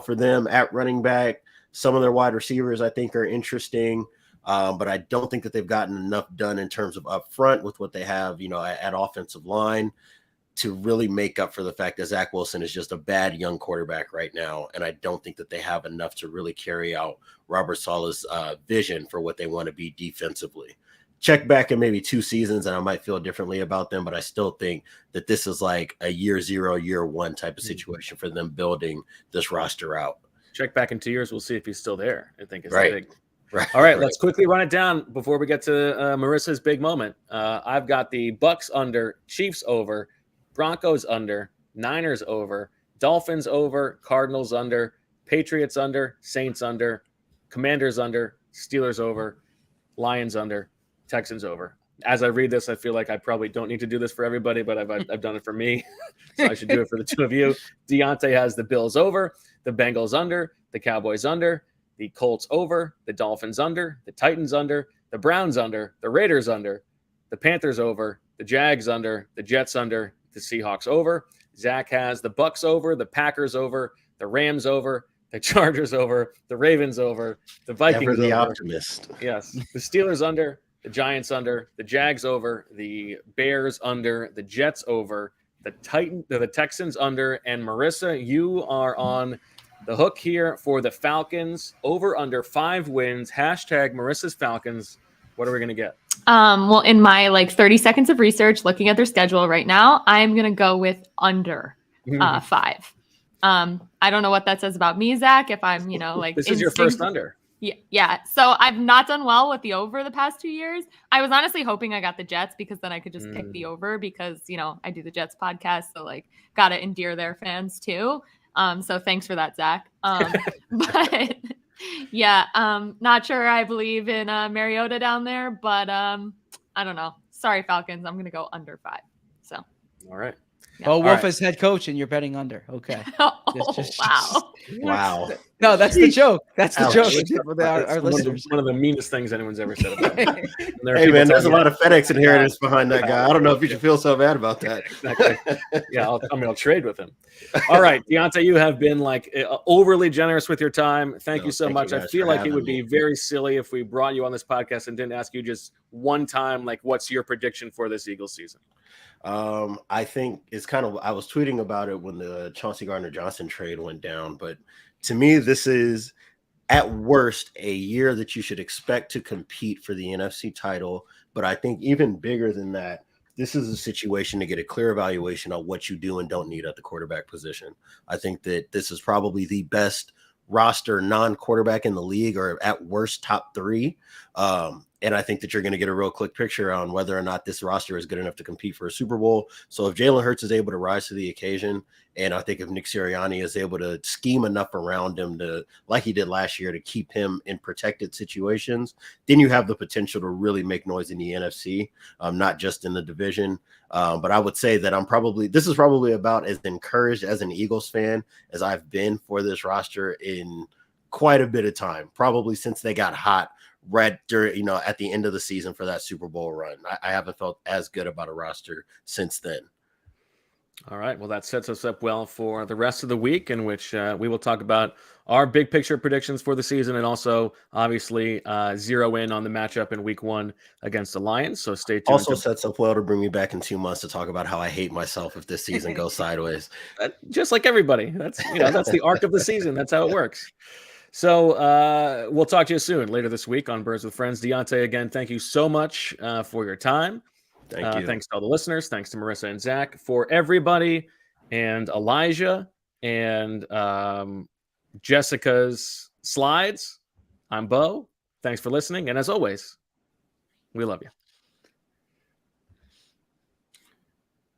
for them at running back. Some of their wide receivers, I think, are interesting. But I don't think that they've gotten enough done in terms of up front with what they have, at offensive line to really make up for the fact that Zach Wilson is just a bad young quarterback right now. And I don't think that they have enough to really carry out Robert Saleh's vision for what they want to be defensively. Check back in maybe 2 seasons and I might feel differently about them, but I still think that this is like a year 0, year 1 type of situation for them building this roster out. Check back in 2 years. We'll see if he's still there. I think it's right. Right. All right, let's quickly run it down before we get to Marissa's big moment. I've got the Bucks under, Chiefs over, Broncos under, Niners over, Dolphins over, Cardinals under, Patriots under, Saints under, Commanders under, Steelers over, Lions under, Texans over. As I read this, I feel like I probably don't need to do this for everybody, but I've done it for me, so I should do it for the 2 of you. Diante has the Bills over, the Bengals under, the Cowboys under, the Colts over, the Dolphins under, the Titans under, the Browns under, the Raiders under, the Panthers over, the Jags under, the Jets under, the Seahawks over. Zach has the Bucks over, the Packers over, the Rams over, the Chargers over, the Ravens over, the Vikings Never the over. optimist. Yes, the Steelers under, the Giants under, the Jags over, the Bears under, the Jets over, the Texans under, and Marissa, you are on the hook here for the Falcons over under 5 wins. Hashtag Marissa's Falcons. What are we going to get? Well, in my 30 seconds of research, looking at their schedule right now, I'm going to go with under 5. I don't know what that says about me, Zach, if I'm, this is your first under. Yeah. So I've not done well with the over the past 2 years. I was honestly hoping I got the Jets because then I could just pick the over because, I do the Jets podcast. So got to endear their fans too. So thanks for that, Zach. But yeah, not sure I believe in Mariota down there, but I don't know. Sorry, Falcons. I'm going to go under 5. So. All right. Yeah. Well, Wolf right. is head coach, and you're betting under. Okay. Wow. Wow. No, that's the joke. That's the Ouch. joke. For our It's listeners. one of the meanest things anyone's ever said about him. Hey man, there's a lot of FedEx inheritance behind that guy. I don't know if you should feel so bad about that. Exactly. Yeah, I'll trade with him. All right, Diante, you have been like overly generous with your time. Thank you so much. I feel like it would be very silly if we brought you on this podcast and didn't ask you just one time, like, what's your prediction for this Eagles season? I think it's kind of, I was tweeting about it when the Chauncey Gardner-Johnson trade went down, but to me, this is at worst a year that you should expect to compete for the NFC title. But I think even bigger than that, this is a situation to get a clear evaluation on what you do and don't need at the quarterback position. I think that this is probably the best roster non-quarterback in the league, or at worst top 3. And I think that you're going to get a real quick picture on whether or not this roster is good enough to compete for a Super Bowl. So if Jalen Hurts is able to rise to the occasion, and I think if Nick Sirianni is able to scheme enough around him to, like he did last year, to keep him in protected situations, then you have the potential to really make noise in the NFC, not just in the division. But I would say that this is probably about as encouraged as an Eagles fan as I've been for this roster in quite a bit of time, probably since they got hot right during, at the end of the season for that Super Bowl run. I haven't felt as good about a roster since then. All right. Well, that sets us up well for the rest of the week, in which we will talk about our big picture predictions for the season, and also obviously zero in on the matchup in week 1 against the Lions. So stay tuned. Also sets up well to bring me back in 2 months to talk about how I hate myself if this season goes sideways. Just like everybody. That's the arc of the season. That's how it works. So we'll talk to you soon later this week on Birds with Friends. Diante, again, thank you so much for your time. Thank you. Thanks to all the listeners. Thanks to Marissa and Zach, for everybody, and Elijah, and Jessica's slides. I'm Bo. Thanks for listening. And as always, we love you.